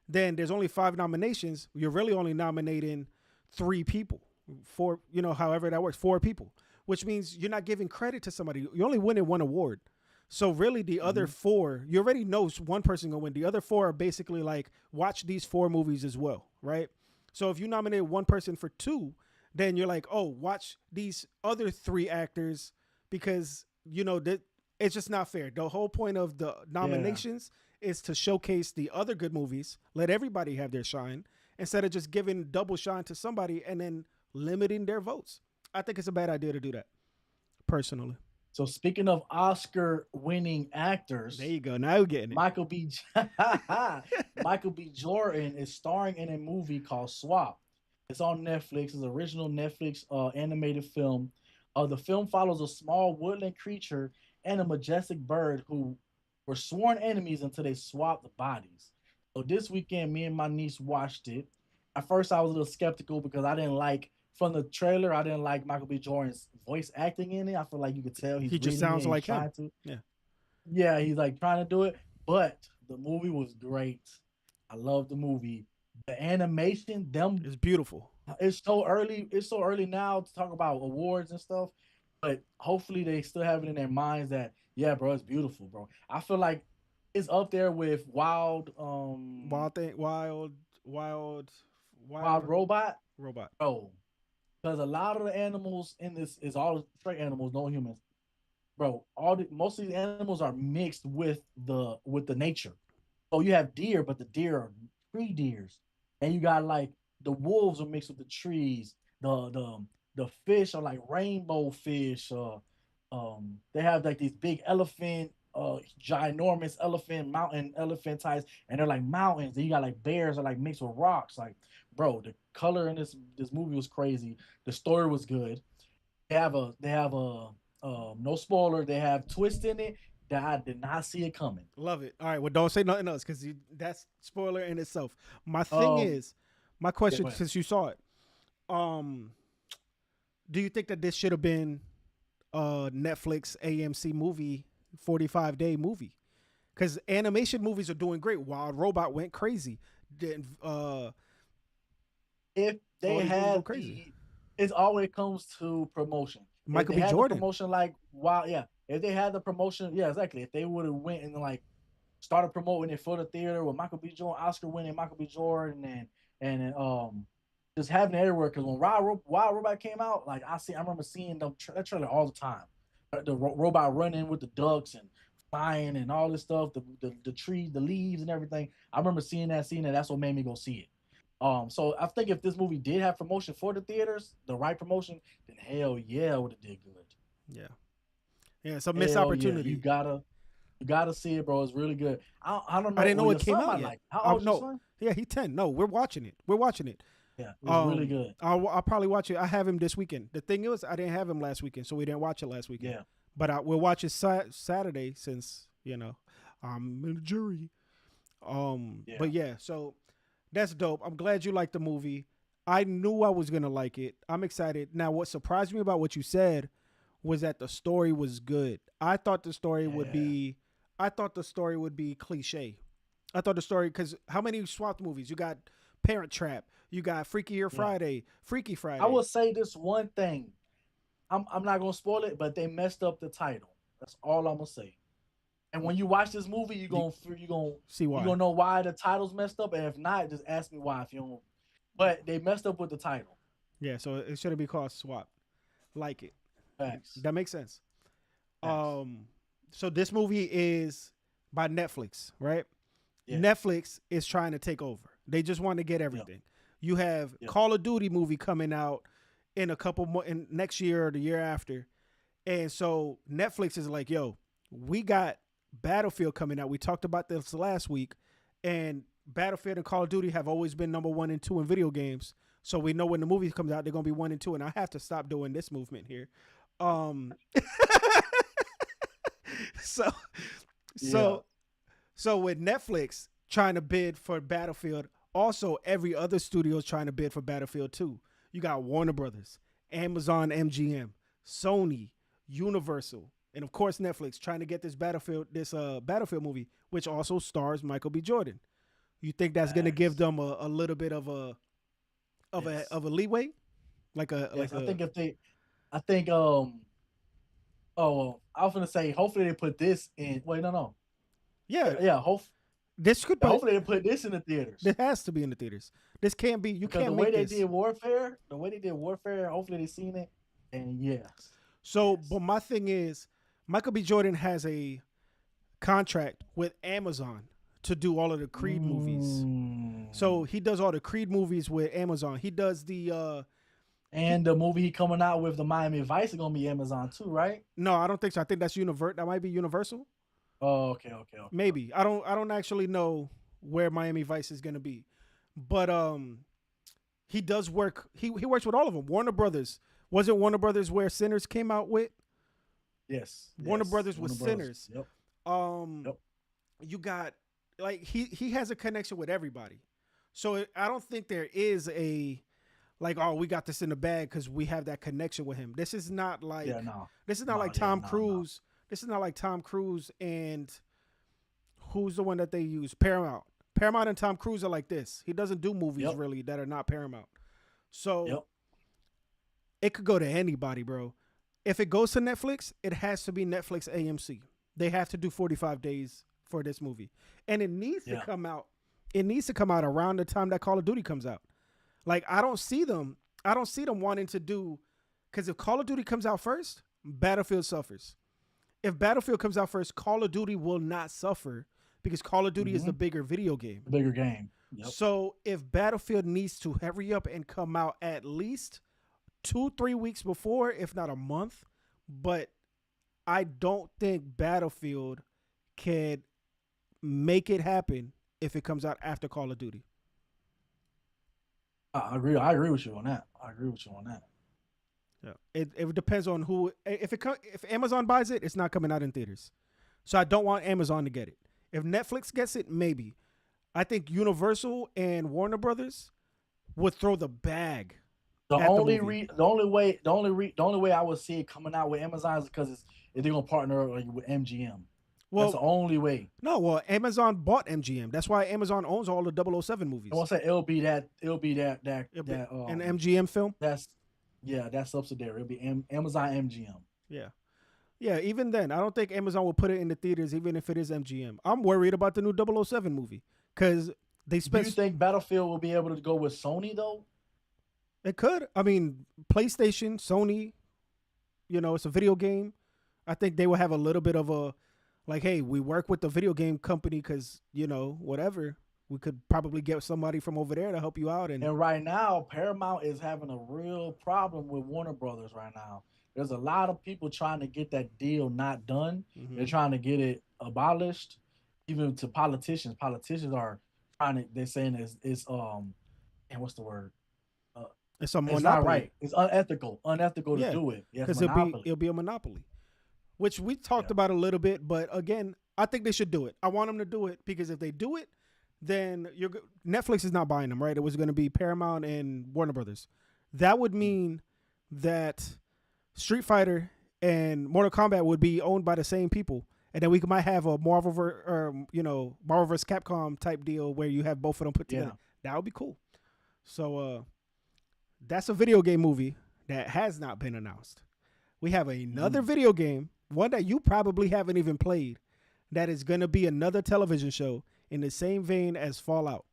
Speaker 2: then there's only five nominations. You're really only nominating three people, four. However that works, four people, which means you're not giving credit to somebody. You only winning one award. So really, the other
Speaker 1: Hmm.
Speaker 2: four, you already know one person gonna win. The other four are basically like watch these four movies as well, right? So if you nominate one person for two, then you're like, oh, watch these other three actors because that it's just not fair. The whole point of the
Speaker 1: Yeah.
Speaker 2: nominations is to showcase the other good movies, let everybody have their shine instead of just giving double shine to somebody and then limiting their votes. I think it's a bad idea to do that, personally.
Speaker 1: So speaking of Oscar-winning
Speaker 2: There
Speaker 1: actors,
Speaker 2: you go. Now you're getting it.
Speaker 1: Michael B. Michael B. Jordan is starring in a movie called Swap. It's on Netflix. It's an original Netflix animated film. The film follows a small woodland creature and a majestic bird who were sworn enemies until they swapped bodies. So this weekend, me and my niece watched it. At first, I was a little skeptical because I didn't like from the trailer. I didn't like Michael B. Jordan's voice acting in it. I feel like you could tell he's
Speaker 2: He just
Speaker 1: reading it.
Speaker 2: sounds
Speaker 1: He's
Speaker 2: like him.
Speaker 1: trying to.
Speaker 2: Yeah,
Speaker 1: Yeah, he's like trying to do it, but the movie was great. I love the movie. The animation, them
Speaker 2: it's beautiful.
Speaker 1: it's so early. It's so early now to talk about awards and stuff, but hopefully they still have it in their minds that yeah, bro, it's beautiful, bro. I feel like it's up there with
Speaker 2: Wild thing, wild,
Speaker 1: Wild
Speaker 2: wild
Speaker 1: Robot,
Speaker 2: robot.
Speaker 1: bro. Because a lot of the animals in this is all straight animals, no humans, bro. Most of these animals are mixed with the nature. So you have deer, but the deer are tree deers, and you got like the wolves are mixed with the trees. The fish are like rainbow fish. They have like these big elephant, ginormous elephant, mountain elephant types, and they're like mountains. Then you got like bears are like mixed with rocks. Like, bro, the color in this movie was crazy. The story was good. They have a no spoiler. They have twist in it that I did not see it coming.
Speaker 2: Love it. All right, well, don't say nothing else because that's spoiler in itself. My thing
Speaker 1: Um,
Speaker 2: is, my
Speaker 1: yeah,
Speaker 2: question
Speaker 1: go ahead.
Speaker 2: since you saw it, um, do you think that this should have been a Netflix AMC movie, 45-day movie? Because animation movies are doing great. Wild Robot went crazy. Then
Speaker 1: If they
Speaker 2: all these movies go
Speaker 1: had
Speaker 2: crazy.
Speaker 1: it's always comes to promotion. If
Speaker 2: Michael
Speaker 1: they
Speaker 2: B.
Speaker 1: had the
Speaker 2: Jordan.
Speaker 1: promotion like wow, yeah. If they had the promotion, yeah, exactly. If they would have went and like started promoting it for the theater with Michael B. Jordan, Oscar winning Michael B. Jordan, and just having it everywhere. Because when Wild Robot came out, like I remember seeing that trailer all the time. Robot running with the ducks and flying and all this stuff, the trees, the leaves and everything. I remember seeing that scene, and that's what made me go see it. So I think if this movie did have promotion for the theaters, the right promotion, then hell yeah, it would have did good.
Speaker 2: Yeah, yeah. It's a missed
Speaker 1: Hell yeah,
Speaker 2: opportunity.
Speaker 1: you gotta see it, bro. It's really good. I don't
Speaker 2: I
Speaker 1: know.
Speaker 2: didn't
Speaker 1: Well,
Speaker 2: know
Speaker 1: your
Speaker 2: it came
Speaker 1: son
Speaker 2: out
Speaker 1: might
Speaker 2: yet.
Speaker 1: like. How
Speaker 2: I
Speaker 1: old is your
Speaker 2: no.
Speaker 1: son?
Speaker 2: Yeah, he's 10. No, we're watching it. We're watching it.
Speaker 1: Yeah, it's really good.
Speaker 2: I'll probably watch it. I have him this weekend. The thing is, I didn't have him last weekend, so we didn't watch it last weekend.
Speaker 1: Yeah,
Speaker 2: But we'll watch it Saturday since I'm in the jury.
Speaker 1: yeah,
Speaker 2: But yeah, so that's dope. I'm glad you liked the movie. I knew I was gonna like it. I'm excited. Now, what surprised me about what you said was that the story was good. I thought the story would
Speaker 1: yeah,
Speaker 2: be. I thought the story would be cliche. I thought the story because how many SWAT movies you got? Parent Trap. You got
Speaker 1: yeah.
Speaker 2: Freaky
Speaker 1: I will
Speaker 2: Friday.
Speaker 1: say this one thing. I'm not gonna spoil it, but they messed up the title. That's all I'm gonna say. And when you watch this movie,
Speaker 2: You see
Speaker 1: you
Speaker 2: why?
Speaker 1: gonna know why the title's messed up. And if not, just ask me why. If you don't, but they messed up with the title.
Speaker 2: Yeah, so it should be called Swap. Like it.
Speaker 1: Facts,
Speaker 2: That makes sense.
Speaker 1: facts.
Speaker 2: Um, so this movie is by Netflix, right?
Speaker 1: Yeah,
Speaker 2: Netflix is trying to take over. They just want to get
Speaker 1: yep,
Speaker 2: everything. You have
Speaker 1: yep.
Speaker 2: Call of Duty movie coming out in a couple more in next year or the year after. And so Netflix is like, yo, we got Battlefield coming out. We talked about this last week. And Battlefield and Call of Duty have always been number 1 and 2 in video games. So we know when the movie comes out, they're gonna be 1 and 2. And I have to stop doing this movement here. Um so
Speaker 1: Yeah,
Speaker 2: so so with Netflix, trying to bid for Battlefield. Also, every other studio is trying to bid for Battlefield too. You got Warner Brothers, Amazon MGM, Sony, Universal, and of course Netflix trying to get this Battlefield movie, which also stars Michael B. Jordan. You think that's going to give them a little bit of a
Speaker 1: Yes.
Speaker 2: of a leeway? Like a
Speaker 1: Yes,
Speaker 2: like
Speaker 1: I
Speaker 2: a
Speaker 1: think if they, I think oh, I was gonna say hopefully they put this in. Wait, no.
Speaker 2: yeah.
Speaker 1: Yeah,
Speaker 2: This could, but
Speaker 1: hopefully they put this in the theaters
Speaker 2: it has to be in the theaters. This can't be. You
Speaker 1: because
Speaker 2: can't make this.
Speaker 1: The way they did Warfare, hopefully they seen it. And yes,
Speaker 2: So,
Speaker 1: yes.
Speaker 2: but my thing is, Michael B. Jordan has a contract with Amazon to do all of the Creed movies. So he does all the Creed movies with Amazon. He does the
Speaker 1: And the movie he coming out with, the Miami Vice, is gonna be Amazon too, right?
Speaker 2: no, I don't think so. I think that's That might be Universal.
Speaker 1: Oh, okay.
Speaker 2: Maybe. I don't actually know where Miami Vice is gonna be. But he does work he works with all of them. Warner Brothers. Wasn't Warner Brothers where Sinners came out with?
Speaker 1: Yes.
Speaker 2: Warner Brothers was Sinners.
Speaker 1: Yep. Yep.
Speaker 2: You got like he has a connection with everybody. So I don't think there is a like, oh, we got this in the bag because we have that connection with him. This is not like this is not like Tom Cruise. This is not like Tom Cruise and who's the one that they use? Paramount. Paramount and Tom Cruise are like this. He doesn't do movies really that are not Paramount. So it could go to anybody, bro. If it goes to Netflix, it has to be Netflix AMC. They have to do 45 days for this movie. And it needs to come out. It needs to come out around the time that Call of Duty comes out. Like I don't see them wanting to do, because if Call of Duty comes out first, Battlefield suffers. If Battlefield comes out first, Call of Duty will not suffer because Call of Duty is the bigger video game.
Speaker 1: The bigger game. Yep.
Speaker 2: So if Battlefield needs to hurry up and come out at least 2-3 weeks before, if not a month, but I don't think Battlefield can make it happen if it comes out after Call of Duty.
Speaker 1: I agree with you on that.
Speaker 2: Yeah, it depends on who. If Amazon buys it, it's not coming out in theaters. So I don't want Amazon to get it. If Netflix gets it, maybe. I think Universal and Warner Brothers would throw the bag.
Speaker 1: The only way I would see it coming out with Amazon is because if they're gonna partner with MGM. Well, that's the only way.
Speaker 2: No, well, Amazon bought MGM. That's why Amazon owns all the 007 movies.
Speaker 1: I want to say it'll be that
Speaker 2: an MGM film.
Speaker 1: That's subsidiary. It'll be Amazon MGM.
Speaker 2: Yeah. Even then, I don't think Amazon will put it in the theaters, even if it is MGM. I'm worried about the new 007 movie because they spent.
Speaker 1: Do you think Battlefield will be able to go with Sony though?
Speaker 2: It could. I mean, PlayStation, Sony. It's a video game. I think they will have a little bit of a. Like, hey, we work with the video game company because, whatever. We could probably get somebody from over there to help you out. And
Speaker 1: right now, Paramount is having a real problem with Warner Brothers right now. There's a lot of people trying to get that deal not done. Mm-hmm. They're trying to get it abolished, even to politicians. Politicians are trying to, they're saying it's and what's the word?
Speaker 2: It's a monopoly.
Speaker 1: It's not right. It's unethical to do it.
Speaker 2: Because it'll be a monopoly. Which we talked about a little bit, but again, I think they should do it. I want them to do it because if they do it, then Netflix is not buying them, right? It was going to be Paramount and Warner Brothers. That would mean that Street Fighter and Mortal Kombat would be owned by the same people, and then we might have a Marvel vs. Capcom type deal where you have both of them put together. That would be cool. So that's a video game movie that has not been announced. We have another video game. One that you probably haven't even played, that is going to be another television show in the same vein as Fallout.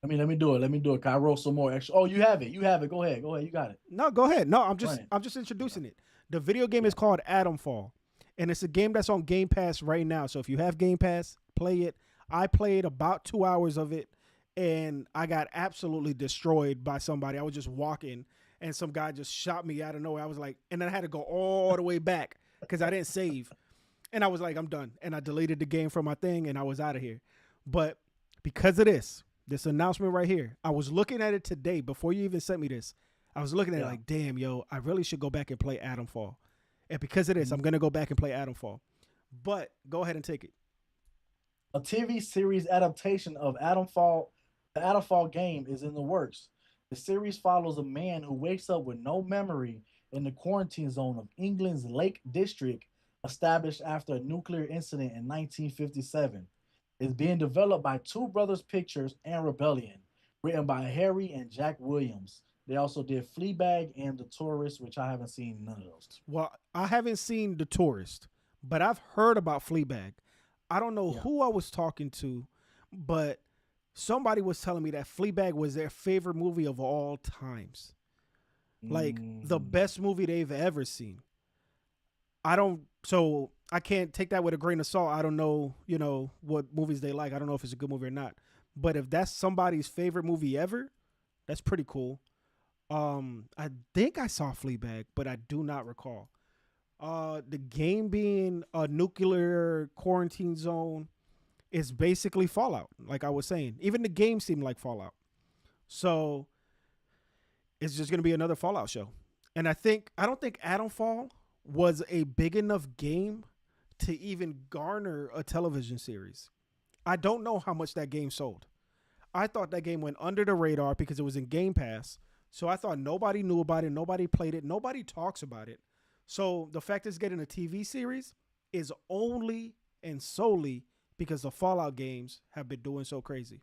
Speaker 1: Let me do it. Can I roll some more extra? Oh, you have it. Go ahead. You got it.
Speaker 2: No, go ahead. No, I'm just introducing it. The video game is called Atomfall, and it's a game that's on Game Pass right now. So if you have Game Pass, play it. I played about 2 hours of it, and I got absolutely destroyed by somebody. I was just walking, and some guy just shot me out of nowhere. I was like, and then I had to go all the way back because I didn't save. And I was like, I'm done. And I deleted the game from my thing, and I was out of here. But because of this announcement right here, I was looking at it today before you even sent me this. I was looking at it like, damn, yo, I really should go back and play Atomfall. And because of this, I'm going to go back and play Atomfall. But go ahead and take it.
Speaker 1: A TV series adaptation of Adamfall, the Adamfall game is in the works. The series follows a man who wakes up with no memory in the quarantine zone of England's Lake District, established after a nuclear incident in 1957. It's being developed by Two Brothers Pictures and Rebellion, written by Harry and Jack Williams. They also did Fleabag and The Tourist, which I haven't seen none of those.
Speaker 2: Well, I haven't seen The Tourist, but I've heard about Fleabag. I don't know
Speaker 1: Yeah.
Speaker 2: who I was talking to, but somebody was telling me that Fleabag was their favorite movie of all times. Like the
Speaker 1: Mm,
Speaker 2: best movie they've ever seen. So I can't take that with a grain of salt. I don't know, what movies they like. I don't know if it's a good movie or not. But if that's somebody's favorite movie ever, that's pretty cool. I think I saw Fleabag, but I do not recall. The game being a nuclear quarantine zone is basically Fallout, like I was saying. Even the game seemed like Fallout. So it's just gonna be another Fallout show. And I don't think Adamfall was a big enough game to even garner a television series. I don't know how much that game sold. I thought that game went under the radar because it was in Game Pass. So I thought nobody knew about it, nobody played it, nobody talks about it. So the fact it's getting a TV series is only and solely because the Fallout games have been doing so crazy.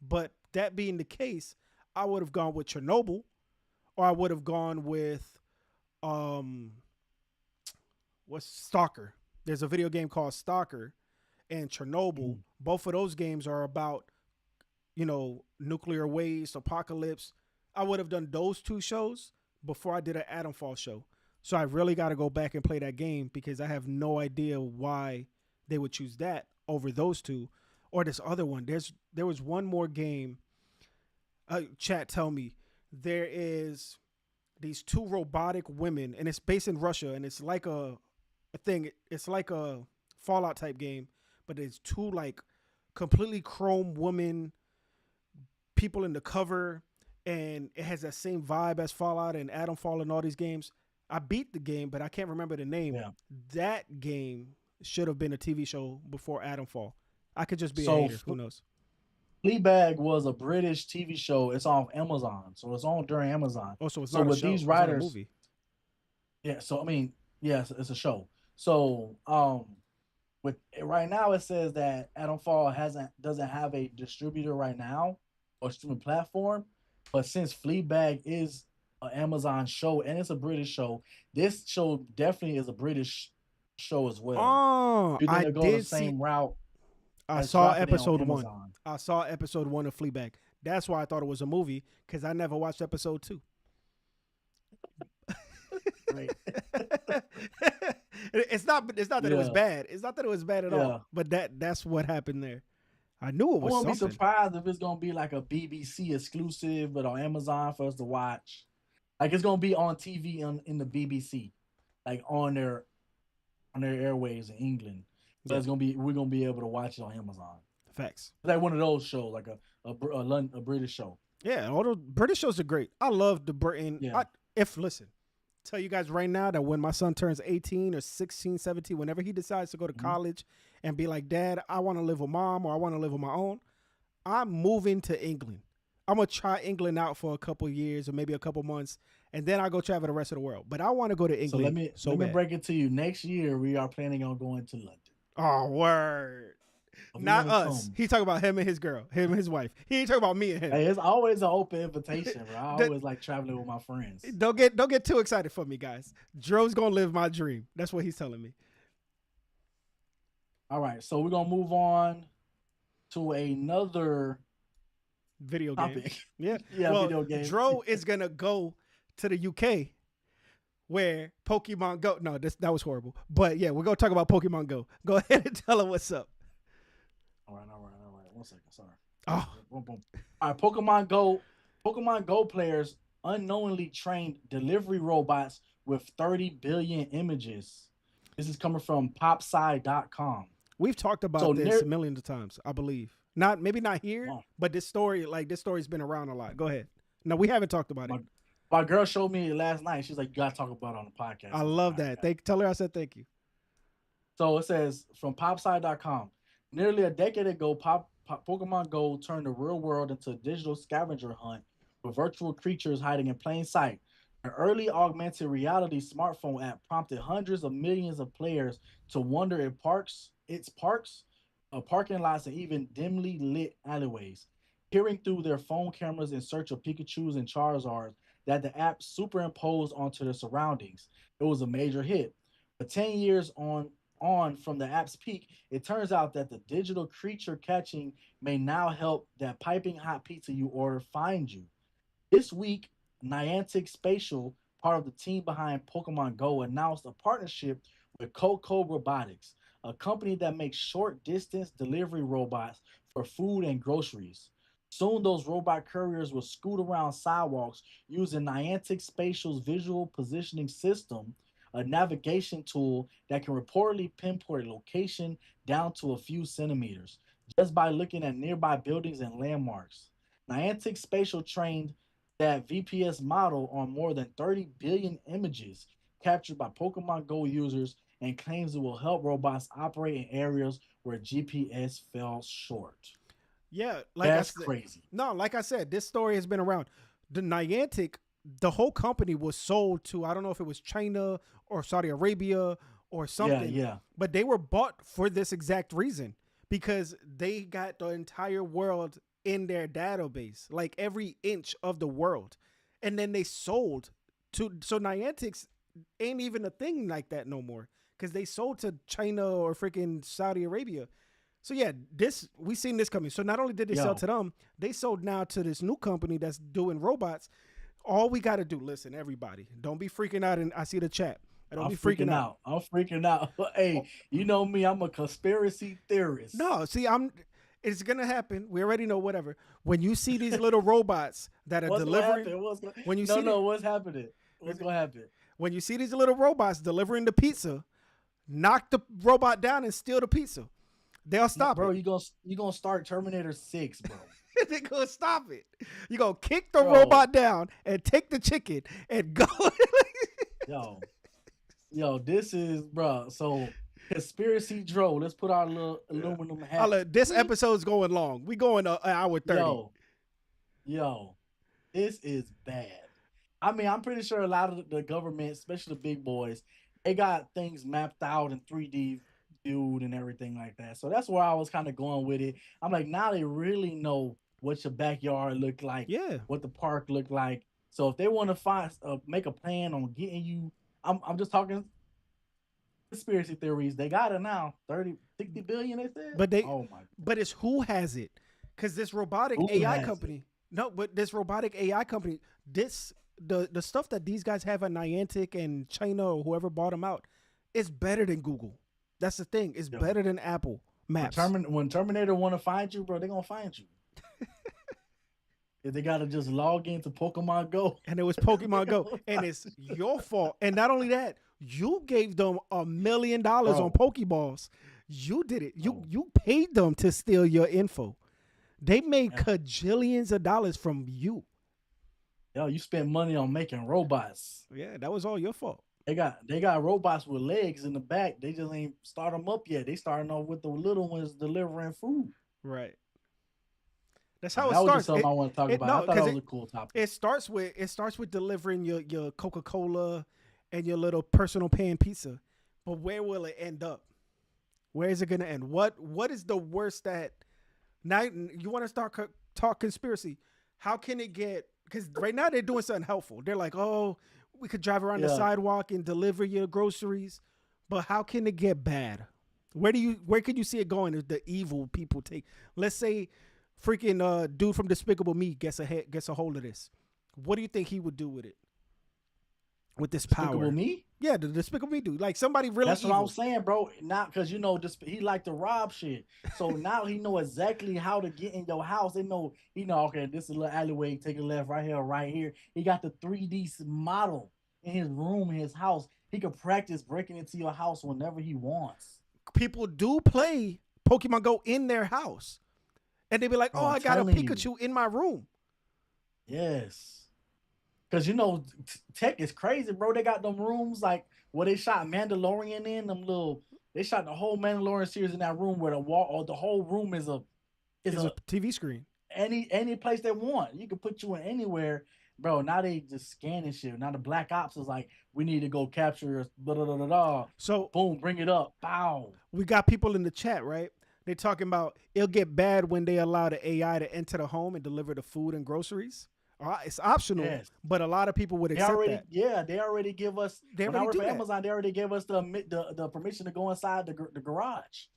Speaker 2: But that being the case, I would have gone with Chernobyl, or I would have gone with um what's Stalker. There's a video game called Stalker and Chernobyl.
Speaker 1: mm.
Speaker 2: Both of those games are about, nuclear waste, apocalypse. I would have done those two shows before I did an Adamfall show. So I really got to go back and play that game because I have no idea why they would choose that over those two or this other one. There was one more game. Chat, tell me. There is these two robotic women, and it's based in Russia, and it's like a thing. It's like a Fallout type game, but it's two like completely chrome women people in the cover, and it has that same vibe as Fallout and Adamfall and all these games. I beat the game, but I can't remember the name.
Speaker 1: Yeah.
Speaker 2: That game should have been a TV show before Adamfall. I could just be a
Speaker 1: So
Speaker 2: hater. Who knows?
Speaker 1: Fleabag was a British TV show. It's on Amazon, so it's on during Amazon.
Speaker 2: Oh, so it's
Speaker 1: So
Speaker 2: not a
Speaker 1: with
Speaker 2: show.
Speaker 1: these
Speaker 2: It's not a
Speaker 1: writers,
Speaker 2: movie.
Speaker 1: yeah. So I mean, yes, it's a show. So with right now it says that Adamfall doesn't have a distributor right now or streaming platform, but since Fleabag is an Amazon show and it's a British show, this show definitely is a British show as well.
Speaker 2: Oh,
Speaker 1: You're
Speaker 2: I
Speaker 1: gonna go the
Speaker 2: did see.
Speaker 1: same route.
Speaker 2: I
Speaker 1: as
Speaker 2: saw
Speaker 1: dropping it on
Speaker 2: episode one.
Speaker 1: Amazon.
Speaker 2: I saw episode one of Fleabag. That's why I thought it was a movie because I never watched episode two.
Speaker 1: Right.
Speaker 2: It's not that it was
Speaker 1: Yeah.
Speaker 2: bad. It's not that it was bad at
Speaker 1: Yeah.
Speaker 2: all. But that's what happened there. I knew it
Speaker 1: I
Speaker 2: was
Speaker 1: won't be
Speaker 2: something.
Speaker 1: surprised if it's gonna be like a BBC exclusive, but on Amazon for us to watch. Like it's gonna be on TV in the BBC, like on their airways in England. So
Speaker 2: Yeah.
Speaker 1: it's gonna be we're gonna be able to watch it on Amazon.
Speaker 2: Facts.
Speaker 1: It's like one of those shows, like a British show.
Speaker 2: Yeah, all the British shows are great. I love the Britain.
Speaker 1: Yeah.
Speaker 2: Listen, tell you guys right now that when my son turns 18 or 16, 17, whenever he decides to go to
Speaker 1: Mhm.
Speaker 2: college and be like, Dad, I want to live with mom or I want to live on my own, I'm moving to England. I'm going to try England out for a couple years or maybe a couple months, and then I'll go travel the rest of the world. But I want to go to
Speaker 1: So
Speaker 2: England.
Speaker 1: let me break it to you. Next year we are planning on going to London.
Speaker 2: Oh, word.
Speaker 1: If you
Speaker 2: Not
Speaker 1: wanna
Speaker 2: us.
Speaker 1: come.
Speaker 2: He talking about him and his girl, him and his wife. He ain't talking about me and him.
Speaker 1: Hey, it's always an open invitation, bro. I
Speaker 2: That-
Speaker 1: always like traveling with my friends.
Speaker 2: Don't get too excited for me, guys. Dro's gonna live my dream. That's what he's telling me.
Speaker 1: All right, so we're gonna move on to another
Speaker 2: Video game.
Speaker 1: topic.
Speaker 2: Yeah.
Speaker 1: Yeah,
Speaker 2: well,
Speaker 1: video game.
Speaker 2: Dro is gonna go to the UK where Pokemon Go. No, that was horrible. But yeah, we're gonna talk about Pokemon Go. Go ahead and tell him what's up.
Speaker 1: All right. 1 second. Sorry.
Speaker 2: Oh,
Speaker 1: Boom, boom. All right, Pokemon Go players unknowingly trained delivery robots with 30 billion images. This is coming from popsci.com.
Speaker 2: we've talked about
Speaker 1: So
Speaker 2: this millions of times, I believe. Maybe not here,
Speaker 1: Wow.
Speaker 2: but this story's been around a lot. Go ahead. No, we haven't talked about it.
Speaker 1: My girl showed me it last night. She's like, you gotta talk about it on the podcast.
Speaker 2: I love that. Tell her I said thank you.
Speaker 1: So it says from popsci.com, Nearly a decade ago, Pokemon Go turned the real world into a digital scavenger hunt with virtual creatures hiding in plain sight. An early augmented reality smartphone app prompted hundreds of millions of players to wander in parking lots, and even dimly lit alleyways, peering through their phone cameras in search of Pikachu's and Charizards that the app superimposed onto their surroundings. It was a major hit. But 10 years on from the app's peak, it turns out that the digital creature catching may now help that piping hot pizza you order find you. This week, Niantic Spatial, part of the team behind Pokemon Go, announced a partnership with Coco Robotics, a company that makes short distance delivery robots for food and groceries. Soon, those robot couriers will scoot around sidewalks using Niantic Spatial's visual positioning system, a navigation tool that can reportedly pinpoint a location down to a few centimeters just by looking at nearby buildings and landmarks. Niantic Spatial trained that VPS model on more than 30 billion images captured by Pokemon Go users and claims it will help robots operate in areas where GPS fell short.
Speaker 2: Yeah, like I
Speaker 1: That's
Speaker 2: said,
Speaker 1: crazy.
Speaker 2: no, like I said, this story has been around. The Niantic, the whole company was sold to, I don't know if it was China or Saudi Arabia or
Speaker 1: Yeah,
Speaker 2: something,
Speaker 1: yeah.
Speaker 2: but they were bought for this exact reason because they got the entire world in their database, like every inch of the world. And then they sold to, so Niantic's ain't even a thing like that no more because they sold to China or freaking Saudi Arabia. So yeah, this we seen this coming. So not only did they sell
Speaker 1: Yo,
Speaker 2: to them, they sold now to this new company that's doing robots. All we got to do, listen, everybody, don't be freaking out. And I see the chat. Don't
Speaker 1: I'm
Speaker 2: be freaking
Speaker 1: freaking
Speaker 2: out.
Speaker 1: out. I'm freaking out. Hey,
Speaker 2: Oh,
Speaker 1: you know me, I'm a conspiracy theorist.
Speaker 2: no, see, I'm. It's gonna happen. We already know. Whatever. When you see these little robots that are
Speaker 1: What's gonna
Speaker 2: delivering,
Speaker 1: happen? What's gonna
Speaker 2: when you
Speaker 1: No,
Speaker 2: see the,
Speaker 1: no, what's happening? What's gonna happen?
Speaker 2: when you see these little robots delivering the pizza, knock the robot down and steal the pizza. They'll
Speaker 1: No,
Speaker 2: stop
Speaker 1: bro,
Speaker 2: it.
Speaker 1: you gonna start Terminator 6, bro.
Speaker 2: They gonna stop it. You gonna kick the
Speaker 1: Bro,
Speaker 2: robot down and take the chicken and go.
Speaker 1: yo, yo, this is bro. So conspiracy Dro, let's put our little aluminum hats.
Speaker 2: This
Speaker 1: Tweet.
Speaker 2: episode's going long. We going an hour 30.
Speaker 1: Yo, yo, this is bad. I mean, I'm pretty sure a lot of the government, especially the big boys, they got things mapped out in 3D viewed and everything like that. So that's where I was kind of going with it. I'm like, now they really know what your backyard looked like,
Speaker 2: Yeah.
Speaker 1: what the park looked like. So if they want to find, make a plan on getting you, I'm just talking conspiracy theories. They got it now. 30, 60 billion, they said.
Speaker 2: But they
Speaker 1: Oh my,
Speaker 2: but it's who has it. Cause this robotic
Speaker 1: who
Speaker 2: AI
Speaker 1: has it?
Speaker 2: company. No, but this robotic AI company, this the stuff that these guys have at Niantic and China or whoever bought them out is better than Google. That's the thing. It's
Speaker 1: Yo,
Speaker 2: better than Apple Maps.
Speaker 1: when Terminator want to find you, bro, they gonna find you. If they gotta just log into Pokemon Go.
Speaker 2: And it was Pokemon Go. And it's your fault. And not only that, you gave them $1 million on
Speaker 1: Bro,
Speaker 2: Pokeballs. You did it. You
Speaker 1: bro,
Speaker 2: you paid them to steal your info. They made
Speaker 1: man,
Speaker 2: cajillions of dollars from you.
Speaker 1: yo, you spend money on making robots.
Speaker 2: Yeah, that was all your fault.
Speaker 1: They got robots with legs in the back. They just ain't start them up yet. They starting off with the little ones delivering food.
Speaker 2: Right. That's how it
Speaker 1: That was just
Speaker 2: starts.
Speaker 1: something I want to talk
Speaker 2: It
Speaker 1: about. I
Speaker 2: no,
Speaker 1: thought that
Speaker 2: because
Speaker 1: was a cool topic.
Speaker 2: it starts with delivering your Coca Cola and your little personal pan pizza. But where will it end up? Where is it gonna end? What is the worst that now you want to start talk conspiracy? How can it get? Because right now they're doing something helpful. They're like, oh, we could drive around the
Speaker 1: Yeah,
Speaker 2: sidewalk and deliver your groceries. But how can it get bad? Where could you see it going if the evil people take? Let's say freaking dude from Despicable Me gets a hold of this. What do you think he would do with it? With this
Speaker 1: Despicable
Speaker 2: power?
Speaker 1: Me.
Speaker 2: Yeah, the Despicable Me dude. Like somebody really
Speaker 1: That's what I'm
Speaker 2: evil.
Speaker 1: saying, bro. Not because just he like to rob shit. So now he know exactly how to get in your house. They know he know. Okay, this is a little alleyway. Take a left right here, right here. He got the 3D model in his room, in his house. He could practice breaking into your house whenever he wants.
Speaker 2: People do play Pokemon Go in their house. And they be like, oh,
Speaker 1: Bro, I'm
Speaker 2: I got a
Speaker 1: telling you,
Speaker 2: Pikachu in my room.
Speaker 1: yes. Because tech is crazy, bro. They got them rooms like where they shot Mandalorian in them little. They shot the whole Mandalorian series in that room where the wall or the whole room is
Speaker 2: It's
Speaker 1: a
Speaker 2: a TV screen.
Speaker 1: any place they want. You can put you in anywhere, bro. Now they just scanning shit. Now the Black Ops is like, we need to go capture blah blah blah blah. Blah.
Speaker 2: So
Speaker 1: Boom, bring it up. Bow.
Speaker 2: we got people in the chat, right? They're talking about it'll get bad when they allow the AI to enter the home and deliver the food and groceries. It's optional,
Speaker 1: Yes.
Speaker 2: but a lot of people would
Speaker 1: They
Speaker 2: accept
Speaker 1: already,
Speaker 2: that.
Speaker 1: yeah, they already give us.
Speaker 2: They
Speaker 1: When I
Speaker 2: already
Speaker 1: work
Speaker 2: do
Speaker 1: for
Speaker 2: that.
Speaker 1: Amazon, they already gave us the permission to go inside the garage.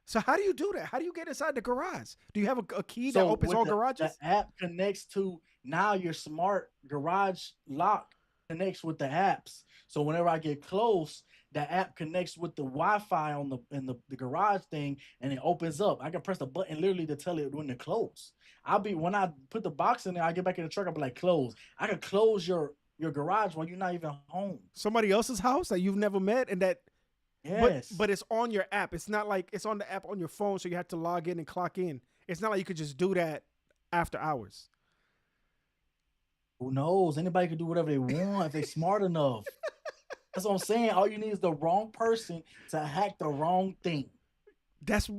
Speaker 2: So how do you do that? How do you get inside the garage? Do you have a key that
Speaker 1: So
Speaker 2: opens
Speaker 1: with
Speaker 2: all
Speaker 1: the
Speaker 2: garages?
Speaker 1: app connects to now your smart garage lock connects with the apps. So whenever I get close, the app connects with the Wi-Fi on the garage thing, and it opens up. I can press the button literally to tell it when to close. When I put the box in there, I get back in the truck, I'll be like, close. I can close your garage while you're not even home.
Speaker 2: Somebody else's house that you've never met and that
Speaker 1: Yes.
Speaker 2: but it's on your app. It's not like it's on the app on your phone, so you have to log in and clock in. It's not like you could just do that after hours.
Speaker 1: Who knows? Anybody can do whatever they want if they're smart enough. That's what I'm saying. All you need is the wrong person to hack the wrong thing.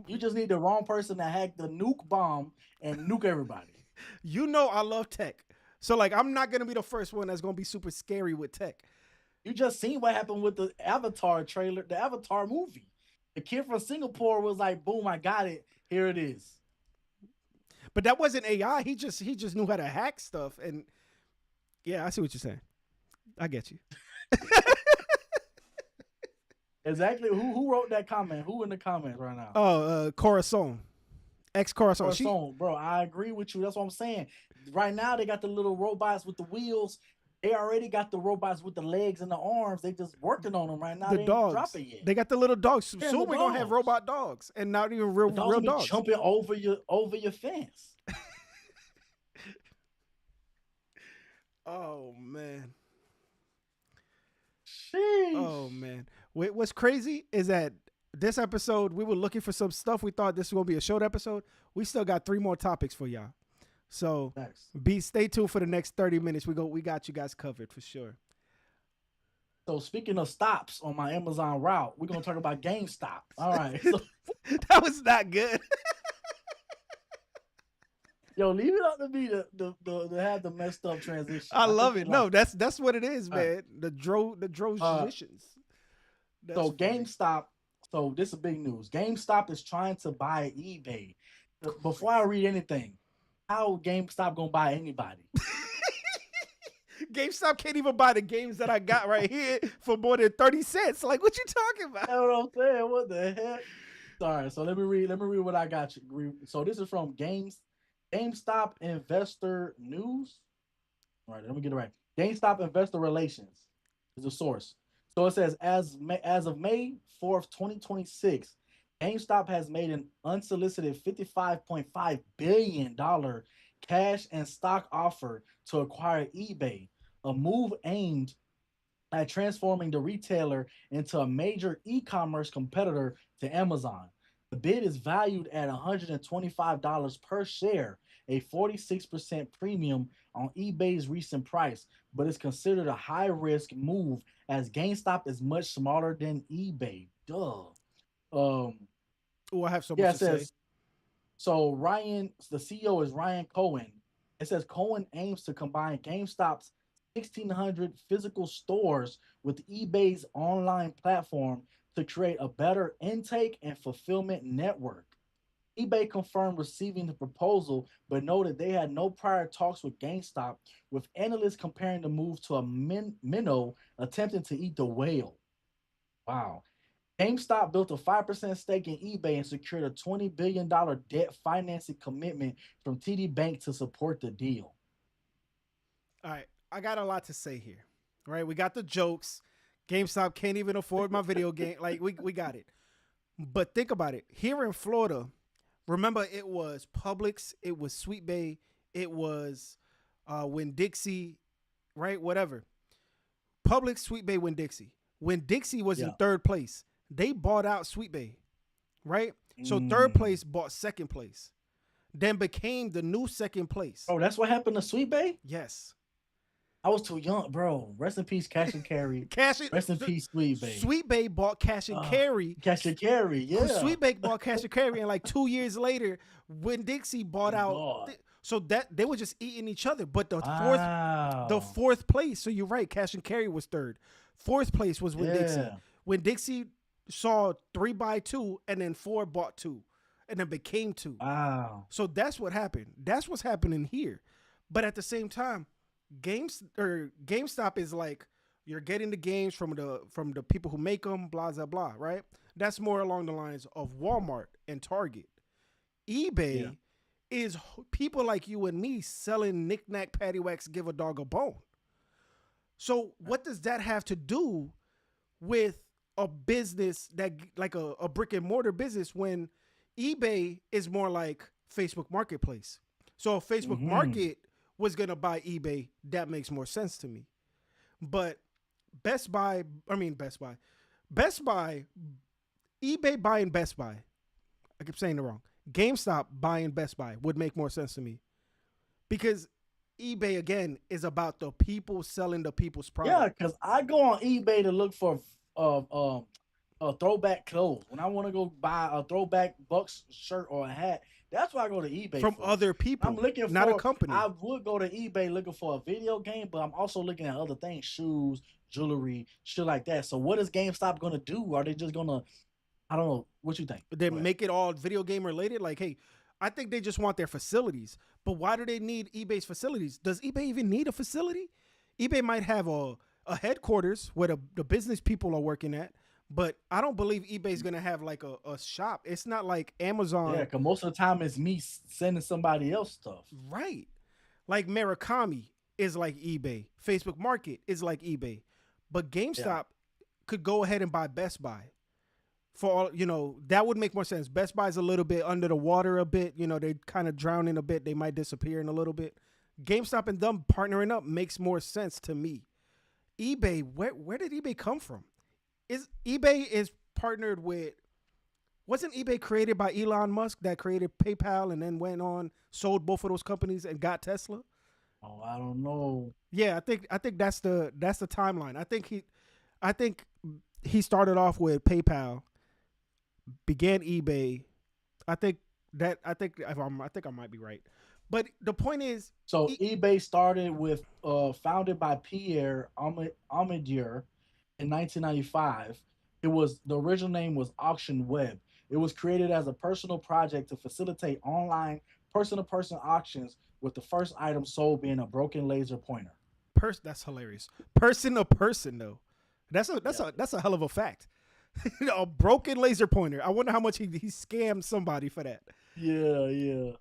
Speaker 1: You just need the wrong person to hack the nuke bomb and nuke everybody.
Speaker 2: You know I love tech. So like I'm not gonna be the first one that's gonna be super scary with tech.
Speaker 1: You just seen what happened with the Avatar trailer, the Avatar movie. The kid from Singapore was like, boom, I got it. Here it is.
Speaker 2: But that wasn't AI. He just knew how to hack stuff. And yeah, I see what you're saying. I get you.
Speaker 1: Exactly. Who wrote that comment? Who in the comments right now?
Speaker 2: Oh, Corazon. Ex-Corazon.
Speaker 1: Corazon, bro, I agree with you. That's what I'm saying. Right now, they got the little robots with the wheels. They already got the robots with the legs and the arms. They just working on them right now.
Speaker 2: The
Speaker 1: they
Speaker 2: dogs.
Speaker 1: Ain't drop it yet.
Speaker 2: They got the little dogs.
Speaker 1: Yeah,
Speaker 2: soon we're gonna have robot dogs and not even real dogs.
Speaker 1: Jumping over your fence.
Speaker 2: Oh man.
Speaker 1: Sheesh.
Speaker 2: Oh man. What's crazy is that this episode we were looking for some stuff. We thought this was gonna be a short episode. We still got 3 more topics for y'all. So stay tuned for the next 30 minutes. We got you guys covered for sure.
Speaker 1: So speaking of stops on my Amazon route, we're gonna talk about GameStop. All right. So,
Speaker 2: that was not good.
Speaker 1: Yo, leave it up to me to have the messed up transition.
Speaker 2: I love it. No, that's what it is, man. The transitions.
Speaker 1: So GameStop. So this is big news. GameStop is trying to buy eBay. Before I read anything, how GameStop gonna buy anybody?
Speaker 2: GameStop can't even buy the games that I got right here for more than 30 cents. Like, what you talking about?
Speaker 1: That's what I'm saying. What the heck? Sorry. So let me read what I got you. So this is from GameStop Investor News. All right, let me get it right. GameStop Investor Relations is the source. So it says, as of May 4th, 2026, GameStop has made an unsolicited $55.5 billion cash and stock offer to acquire eBay, a move aimed at transforming the retailer into a major e-commerce competitor to Amazon. The bid is valued at $125 per share, a 46% premium on eBay's recent price, but it's considered a high-risk move as GameStop is much smaller than eBay. Duh.
Speaker 2: I have so much to say.
Speaker 1: So Ryan, the CEO is Ryan Cohen. It says Cohen aims to combine GameStop's 1,600 physical stores with eBay's online platform to create a better intake and fulfillment network. eBay confirmed receiving the proposal, but noted they had no prior talks with GameStop, with analysts comparing the move to a minnow attempting to eat the whale. Wow. GameStop built a 5% stake in eBay and secured a $20 billion debt financing commitment from TD Bank to support the deal.
Speaker 2: All right, I got a lot to say here. Right, we got the jokes. GameStop can't even afford my video game. Like, we got it. But think about it. Here in Florida, remember it was Publix, it was Sweet Bay, it was Winn-Dixie, right? Whatever. Publix, Sweet Bay, Winn-Dixie. Winn-Dixie was in third place. They bought out Sweet Bay, right? So third place bought second place, then became the new second place.
Speaker 1: Oh, that's what happened to Sweet Bay?
Speaker 2: Yes.
Speaker 1: I was too young, bro. Rest in peace, Cash and Carry.
Speaker 2: Cash it.
Speaker 1: Rest in peace, Sweet Bay.
Speaker 2: Sweet Bay bought Cash and Carry.
Speaker 1: Cash and Carry, yeah.
Speaker 2: Sweet Bay bought Cash and Carry, and like 2 years later, when Dixie bought out, so that they were just eating each other. But the fourth place. So you're right. Cash and Carry was third. Fourth place was when Dixie. When Dixie saw 3x2, and then 4 bought 2, and then became 2.
Speaker 1: Wow.
Speaker 2: So that's what happened. That's what's happening here. But at the same time, GameStop is like, you're getting the games from the people who make them, blah blah blah, right? That's more along the lines of Walmart and Target. eBay is people like you and me selling knick-knack, paddywhacks, give a dog a bone. So what does that have to do with a business that, like a brick and mortar business, when eBay is more like Facebook Marketplace? So if Facebook Market was going to buy eBay, that makes more sense to me. But Best Buy, eBay buying Best Buy, I keep saying it wrong. GameStop buying Best Buy would make more sense to me, because eBay, again, is about the people selling the people's product.
Speaker 1: Yeah, because I go on eBay to look for throwback clothes. When I want to go buy a throwback Bucks shirt or a hat, that's why I go to eBay
Speaker 2: from
Speaker 1: for.
Speaker 2: Other people. I'm looking not a company.
Speaker 1: I would go to eBay looking for a video game, but I'm also looking at other things, shoes, jewelry, shit like that. So what is GameStop gonna do? Are they just gonna, I don't know. What you think?
Speaker 2: They make it all video game related? Like, hey, I think they just want their facilities. But why do they need eBay's facilities? Does eBay even need a facility? eBay might have a headquarters where the business people are working at, but I don't believe eBay's going to have like a shop. It's not like Amazon.
Speaker 1: Yeah, because most of the time it's me sending somebody else stuff.
Speaker 2: Right. Like Murakami is like eBay. Facebook Market is like eBay. But GameStop could go ahead and buy Best Buy. For all, that would make more sense. Best Buy's a little bit under the water a bit. They kind of drowning a bit. They might disappear in a little bit. GameStop and them partnering up makes more sense to me. eBay, where did eBay come from? eBay is partnered with, wasn't eBay created by Elon Musk that created PayPal and then went on, sold both of those companies and got Tesla?
Speaker 1: Oh, I don't know.
Speaker 2: Yeah, I think that's the timeline. I think he started off with PayPal, began eBay. I think I might be right. But the point is,
Speaker 1: so eBay started with founded by Pierre Omidyar in 1995. The original name was Auction Web. It was created as a personal project to facilitate online person-to-person auctions, with the first item sold being a broken laser pointer.
Speaker 2: That's hilarious. Person to person though. That's a hell of a fact. A broken laser pointer. I wonder how much he scammed somebody for that.
Speaker 1: Yeah.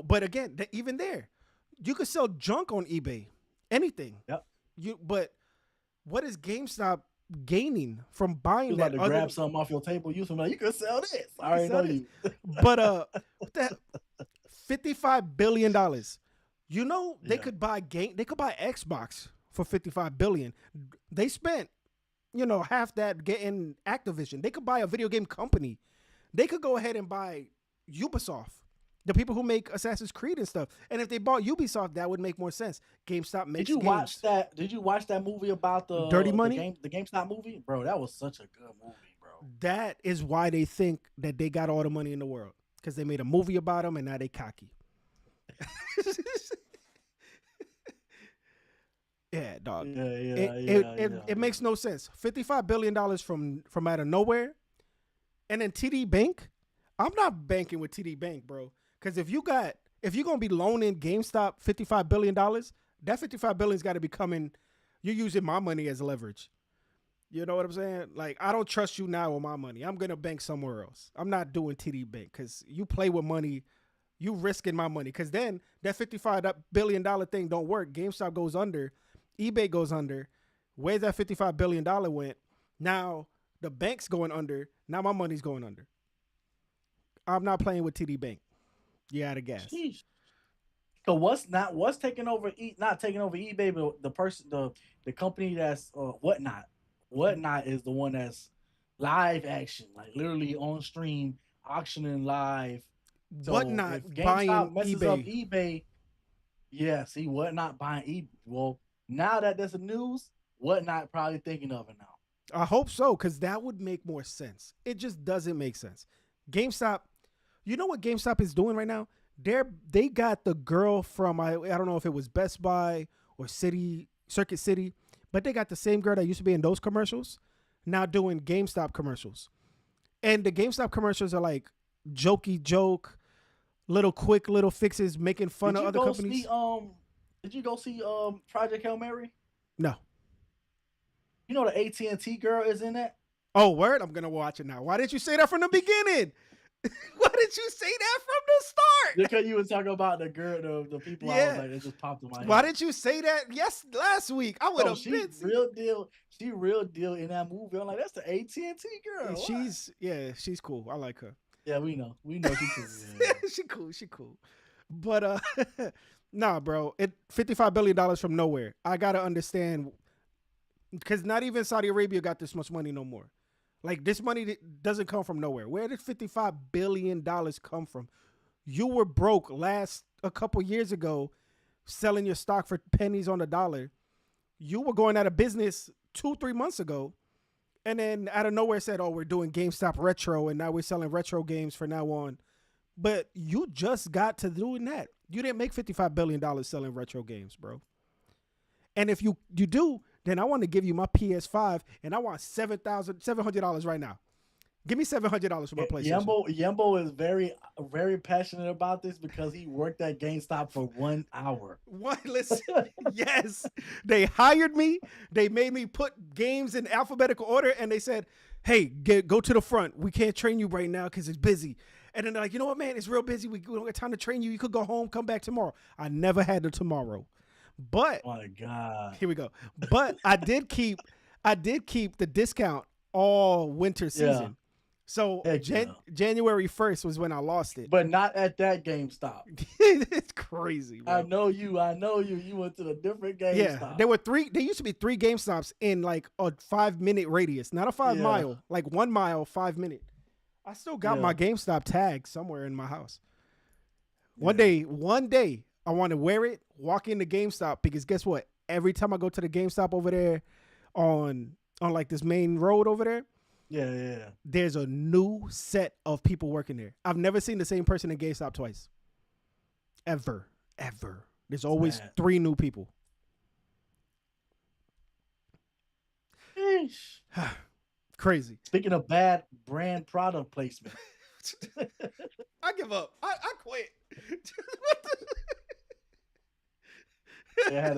Speaker 2: But again, even there, you could sell junk on eBay. Anything.
Speaker 1: Yep.
Speaker 2: But what is GameStop gaining from buying that?
Speaker 1: Like to grab something off your table, you could sell this. I already know you.
Speaker 2: But that $55 billion. They could buy Xbox for $55 billion. They spent half that getting Activision. They could buy a video game company. They could go ahead and buy Ubisoft, the people who make Assassin's Creed and stuff. And if they bought Ubisoft, that would make more sense. GameStop makes games.
Speaker 1: Did you watch that movie about the
Speaker 2: Dirty Money?
Speaker 1: The GameStop movie? Bro, that was such a good movie, bro.
Speaker 2: That is why they think that they got all the money in the world, because they made a movie about them and now they cocky. Yeah, dog. It makes no sense. $55 billion from out of nowhere. And then TD Bank, I'm not banking with TD Bank, bro. Because if you're gonna be loaning GameStop $55 billion, that $55 billion's got to be coming. You're using my money as leverage. You know what I'm saying? Like, I don't trust you now with my money. I'm gonna bank somewhere else. I'm not doing TD Bank, because you play with money, you risking my money. Because then that $55 billion thing don't work. GameStop goes under, eBay goes under. Where's that $55 billion went? Now the bank's going under. Now my money's going under. I'm not playing with TD Bank. You out of gas.
Speaker 1: Jeez. So what's taking over? Not taking over eBay, but the company that's Whatnot. Whatnot is the one that's live action, like literally on stream, auctioning live. So
Speaker 2: Whatnot
Speaker 1: if GameStop
Speaker 2: buying
Speaker 1: messes
Speaker 2: eBay.
Speaker 1: up eBay. Yeah, see, Whatnot buying eBay. Well, Now that there's a news, Whatnot probably thinking of it now.
Speaker 2: I hope so, because that would make more sense. It just doesn't make sense. GameStop, you know what GameStop is doing right now? They got the girl from I don't know if it was Best Buy or Circuit City, but they got the same girl that used to be in those commercials now doing GameStop commercials. And the GameStop commercials are like jokey joke, quick little fixes, making fun of other companies.
Speaker 1: Did you go see Project Hail Mary?
Speaker 2: No.
Speaker 1: You know the AT&T girl is in that?
Speaker 2: Oh, word? I'm going to watch it now. Why didn't you say that from the beginning? Why did you say that from the start?
Speaker 1: Because you were talking about the girl, the people. Yeah. I was like, it just popped in my head.
Speaker 2: Why didn't you say that last week? I would have been.
Speaker 1: Real deal. She real deal in that movie. I'm like, that's the AT&T girl.
Speaker 2: She's cool. I like her.
Speaker 1: Yeah, we know she cool.
Speaker 2: Yeah. She cool. But nah, bro. $55 billion from nowhere. I gotta understand, because not even Saudi Arabia got this much money no more. Like, this money doesn't come from nowhere. Where did $55 billion come from? You were broke a couple years ago, selling your stock for pennies on the dollar. You were going out of business 2-3 months ago. And then out of nowhere said, oh, we're doing GameStop Retro, and now we're selling retro games from now on. But you just got to doing that. You didn't make $55 billion selling retro games, bro. And if you do, then I want to give you my PS5, and I want $700 right now. Give me $700 for my PlayStation.
Speaker 1: Yembo is very, very passionate about this because he worked at GameStop for 1 hour.
Speaker 2: Listen, yes. They hired me. They made me put games in alphabetical order, and they said, hey, go to the front. We can't train you right now because it's busy. And then they're like, you know what, man? It's real busy. We don't have time to train you. You could go home, come back tomorrow. I never had the tomorrow. But
Speaker 1: oh my God,
Speaker 2: here we go. But I did keep the discount all winter season. Yeah. So January 1st was when I lost it.
Speaker 1: But not at that GameStop.
Speaker 2: It's crazy, bro.
Speaker 1: I know you. You went to the different GameStop.
Speaker 2: Yeah, there used to be 3 GameStops in like a 5-minute radius, not a 5 mile, like 1 mile, 5 minute. I still got my GameStop tag somewhere in my house. One day, I want to wear it, walk into GameStop, because guess what? Every time I go to the GameStop over there on like this main road over there, there's a new set of people working there. I've never seen the same person in GameStop twice. Ever. There's always 3 new people. Crazy.
Speaker 1: Speaking of bad brand product placement.
Speaker 2: I give up. I quit.
Speaker 1: I had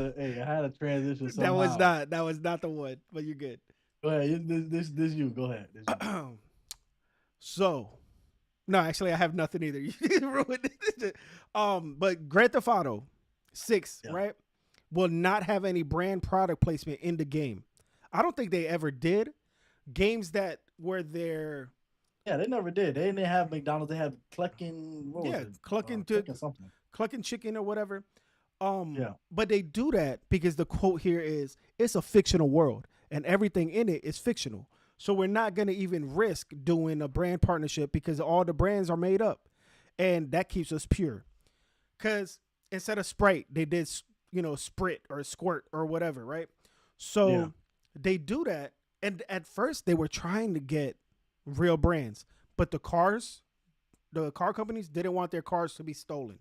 Speaker 1: a transition
Speaker 2: somehow. That was not the one, but you're good.
Speaker 1: Go ahead. This you. Go ahead.
Speaker 2: So, no, actually, I have nothing either. You ruined it. But Grand Theft Auto 6, right, will not have any brand product placement in the game. I don't think they ever did. Games that were there.
Speaker 1: Yeah, they never did. They didn't have McDonald's. They had Cluckin'.
Speaker 2: Cluckin' Chicken or whatever. But they do that because the quote here is, it's a fictional world and everything in it is fictional. So we're not going to even risk doing a brand partnership because all the brands are made up, and that keeps us pure. Because instead of Sprite, they did, Sprit or Squirt or whatever, right? So they do that. And at first they were trying to get real brands, but the car companies didn't want their cars to be stolen.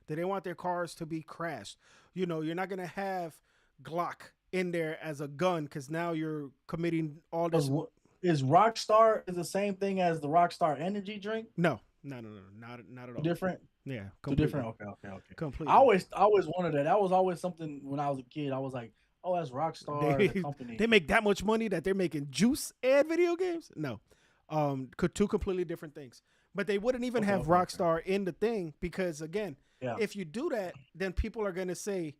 Speaker 2: They didn't want their cars to be crashed. You're not going to have Glock in there as a gun because now you're committing all this.
Speaker 1: Is Rockstar the same thing as the Rockstar energy drink?
Speaker 2: No, not at all.
Speaker 1: Different?
Speaker 2: Yeah,
Speaker 1: completely. Different. Okay.
Speaker 2: Completely.
Speaker 1: I always wondered that. That was always something when I was a kid. I was like, oh, that's Rockstar, the company.
Speaker 2: They make that much money that they're making juice and video games? No. 2 completely different things. But they wouldn't even have Rockstar in the thing because, again, if you do that, then people are going to say,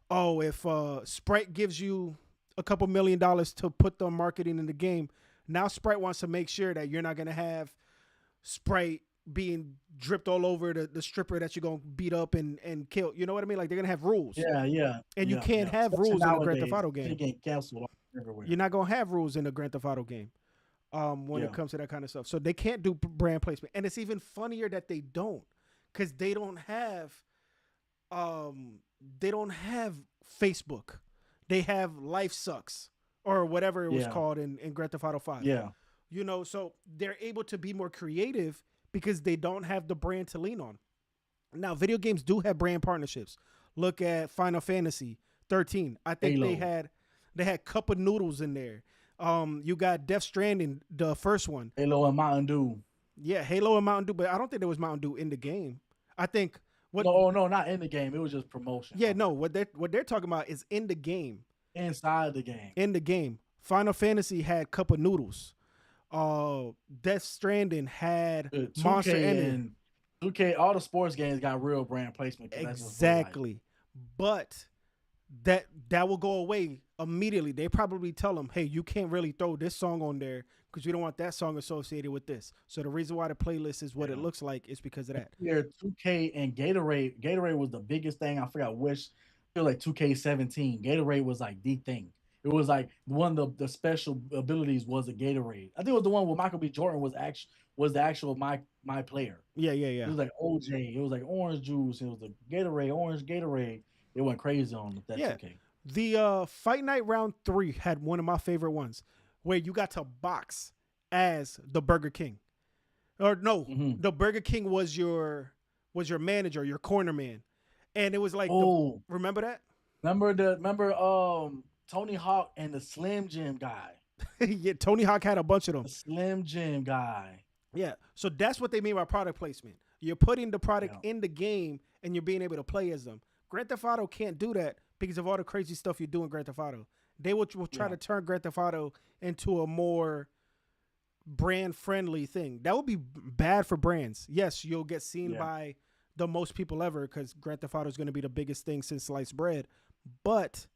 Speaker 2: oh, if Sprite gives you a couple $1 million to put the marketing in the game, now Sprite wants to make sure that you're not going to have Sprite being dripped all over the stripper that you're going to beat up and kill. You know what I mean? Like, they're going to have rules.
Speaker 1: Yeah.
Speaker 2: And you can't have rules in a Grand Theft Auto game.
Speaker 1: They get canceled everywhere.
Speaker 2: You're not going to have rules in a Grand Theft Auto game when it comes to that kind of stuff. So they can't do brand placement. And it's even funnier that they don't, because they don't have Facebook. They have Life Sucks or whatever it was
Speaker 1: Yeah.
Speaker 2: called in Grand Theft Auto 5.
Speaker 1: Yeah.
Speaker 2: You know, so they're able to be more creative because they don't have the brand to lean on. Now, video games do have brand partnerships. Look at Final Fantasy 13. I think
Speaker 1: Halo.
Speaker 2: they had Cup of Noodles in there. You got Death Stranding, the first one.
Speaker 1: Halo and Mountain Dew.
Speaker 2: Yeah, Halo and Mountain Dew, but I don't think there was Mountain Dew in the game. I think what
Speaker 1: No, not in the game. It was just promotion.
Speaker 2: yeah, no, what they're talking about is in the game.
Speaker 1: Inside the game.
Speaker 2: In the game. Final Fantasy had Cup of Noodles. Death Stranding had Monster Energy.
Speaker 1: And 2K, all the sports games got real brand placement.
Speaker 2: Exactly. But that will go away immediately. They probably tell them, hey, you can't really throw this song on there because we don't want that song associated with this. So the reason why the playlist is what it looks like is because of that.
Speaker 1: Yeah, 2K and Gatorade. Gatorade was the biggest thing. I forgot which. It was like 2K17. Gatorade was like the thing. It was like one of the special abilities was a Gatorade. I think it was the one where Michael B. Jordan was the actual my player.
Speaker 2: Yeah.
Speaker 1: It was like OJ. It was like orange juice. It was the Gatorade, orange Gatorade. It went crazy on that. Yeah. 2K.
Speaker 2: The Fight Night Round 3 had one of my favorite ones where you got to box as the Burger King. Or no, the Burger King was your manager, your corner man. And it was like remember that?
Speaker 1: Remember Tony Hawk and the Slim Jim guy.
Speaker 2: Yeah, Tony Hawk had a bunch of them.
Speaker 1: The Slim Jim guy.
Speaker 2: Yeah. So that's what they mean by product placement. You're putting the product in the game and you're being able to play as them. Grand Theft Auto can't do that because of all the crazy stuff you do in Grand Theft Auto. They will try to turn Grand Theft Auto into a more brand friendly thing. That would be bad for brands. Yes, you'll get seen by the most people ever because Grand Theft Auto is going to be the biggest thing since sliced bread. But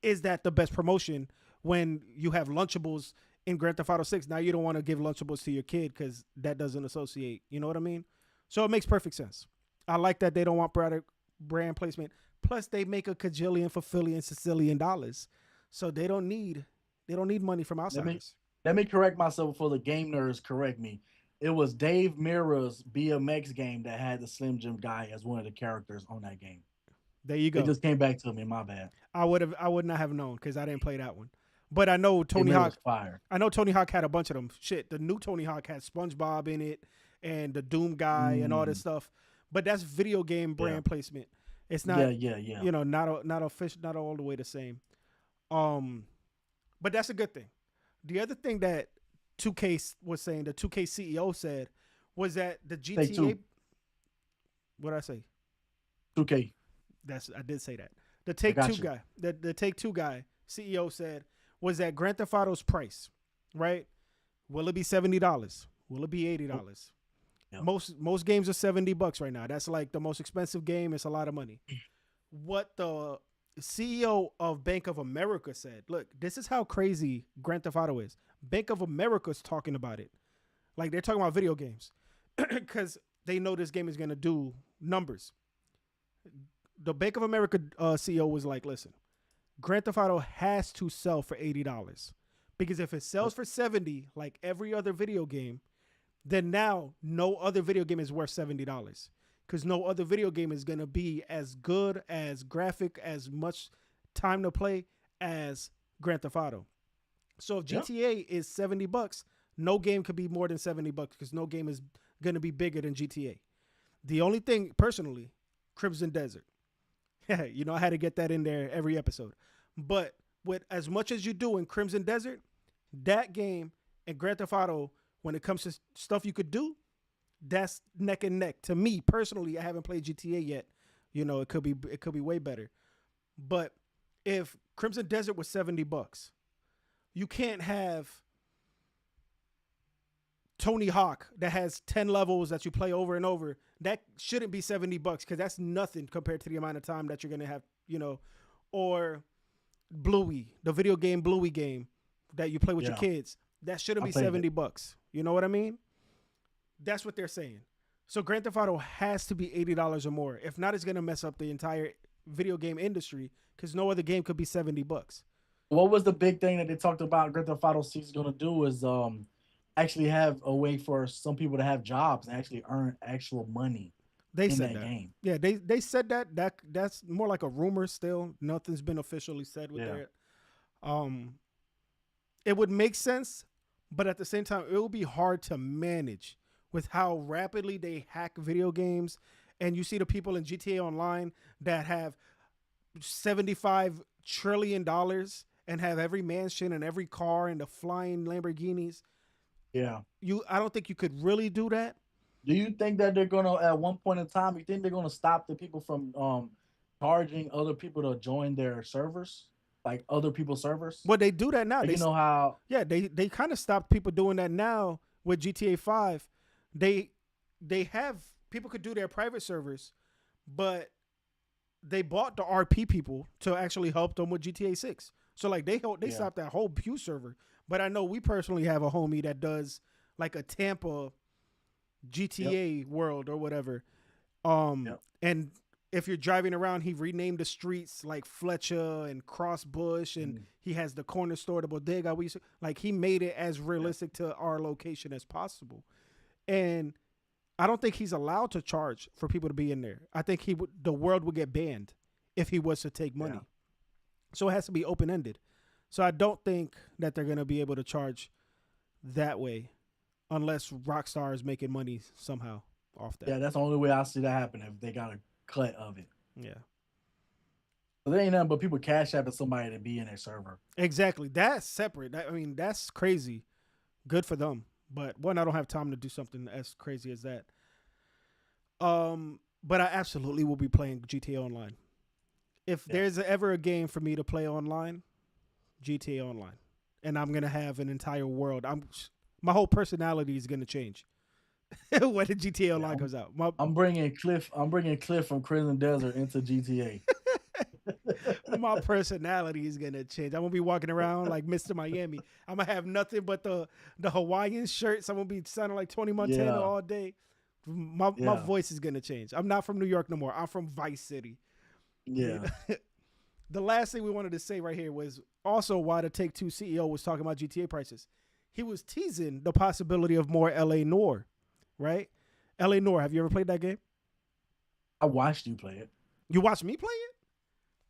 Speaker 2: is that the best promotion when you have Lunchables in Grand Theft Auto 6? Now you don't want to give Lunchables to your kid because that doesn't associate. You know what I mean? So it makes perfect sense. I like that they don't want brand placement. Plus, they make a cajillion, fulfillion, Sicilian dollars. So they don't need money from outsiders.
Speaker 1: Let me correct myself before the game nerds correct me. It was Dave Mirra's BMX game that had the Slim Jim guy as one of the characters on that game.
Speaker 2: There you go.
Speaker 1: It just came back to me. My bad.
Speaker 2: I would not have known because I didn't play that one. But I know Tony Hawk.
Speaker 1: Fire.
Speaker 2: I know Tony Hawk had a bunch of them. Shit, the new Tony Hawk had SpongeBob in it and the Doom guy and all this stuff. But that's video game brand placement. It's not. Yeah. You know, not all the way the same. But that's a good thing. The other thing that 2K was saying, the 2K CEO said, was that the GTA. What did I say?
Speaker 1: 2K.
Speaker 2: I did say that. The Take-Two guy, the Take-Two guy, CEO said, was that Grand Theft Auto's price, right? Will it be $70? Will it be $80? Yep. Most games are $70 right now. That's like the most expensive game. It's a lot of money. What the CEO of Bank of America said, look, this is how crazy Grand Theft Auto is. Bank of America's talking about it. Like they're talking about video games because they know this game is going to do numbers. The Bank of America CEO was like, listen, Grand Theft Auto has to sell for $80 because if it sells for $70, like every other video game, then now no other video game is worth $70 because no other video game is going to be as good, as graphic, as much time to play as Grand Theft Auto. So if GTA is $70, no game could be more than $70 because no game is going to be bigger than GTA. The only thing, personally, Crimson Desert. You know, I had to get that in there every episode. But with as much as you do in Crimson Desert, that game and Grand Theft Auto, when it comes to stuff you could do, that's neck and neck. To me, personally, I haven't played GTA yet. You know, it could be way better. But if Crimson Desert was $70, you can't have Tony Hawk that has 10 levels that you play over and over. That shouldn't be $70 because that's nothing compared to the amount of time that you're going to have, you know, or Bluey, the video game Bluey game that you play with your kids. That shouldn't be $70. You know what I mean? That's what they're saying. So Grand Theft Auto has to be $80 or more. If not, it's going to mess up the entire video game industry because no other game could be $70.
Speaker 1: What was the big thing that they talked about Grand Theft Auto 6 is going to do is actually have a way for some people to have jobs and actually earn actual money.
Speaker 2: They
Speaker 1: in
Speaker 2: said
Speaker 1: that
Speaker 2: that.
Speaker 1: game.
Speaker 2: Yeah, they said that's more like a rumor still. Nothing's been officially said with
Speaker 1: Yeah.
Speaker 2: that. Um, it would make sense, but at the same time, it will be hard to manage with how rapidly they hack video games. And you see the people in GTA Online that have $75 trillion and have every mansion and every car and the flying Lamborghinis.
Speaker 1: Yeah.
Speaker 2: I don't think you could really do that.
Speaker 1: Do you think that they're gonna at one point in time? You think they're gonna stop the people from charging other people to join their servers, like other people's servers?
Speaker 2: Well, they do that now.
Speaker 1: Like, you know how?
Speaker 2: Yeah, they kind of stopped people doing that now with GTA 5. They they have people could do their private servers, but they bought the RP people to actually help them with GTA 6. So like they
Speaker 1: Yeah.
Speaker 2: stopped that whole Pew server. But I know we personally have a homie that does like a Tampa GTA world or whatever.
Speaker 1: Yep.
Speaker 2: And if you're driving around, he renamed the streets like Fletcher and Cross Bush, and he has the corner store, the bodega. Like he made it as realistic to our location as possible. And I don't think he's allowed to charge for people to be in there. I think the world would get banned if he was to take money.
Speaker 1: Yeah.
Speaker 2: So it has to be open ended. So I don't think that they're gonna be able to charge that way, unless Rockstar is making money somehow off that.
Speaker 1: Yeah, that's the only way I see that happen if they got a cut of it.
Speaker 2: Yeah.
Speaker 1: But there ain't nothing but people cash apping somebody to be in their server.
Speaker 2: Exactly. That's separate. I mean, that's crazy. Good for them. But one, I don't have time to do something as crazy as that. But I absolutely will be playing GTA Online. If there's ever a game for me to play online, GTA Online, and I'm gonna have an entire world. My whole personality is gonna change when the GTA Online comes out.
Speaker 1: I'm bringing Cliff from Crimson Desert into GTA.
Speaker 2: My personality is gonna change. I'm gonna be walking around like Mr. Miami. I'm gonna have nothing but the Hawaiian shirts. I'm gonna be sounding like Tony Montana all day. My voice is gonna change. I'm not from New York no more. I'm from Vice City.
Speaker 1: Yeah.
Speaker 2: The last thing we wanted to say right here was also why the Take-Two CEO was talking about GTA prices. He was teasing the possibility of more LA Noire, right? LA Noire. Have you ever played that game?
Speaker 1: I watched you play it.
Speaker 2: You watched me play it?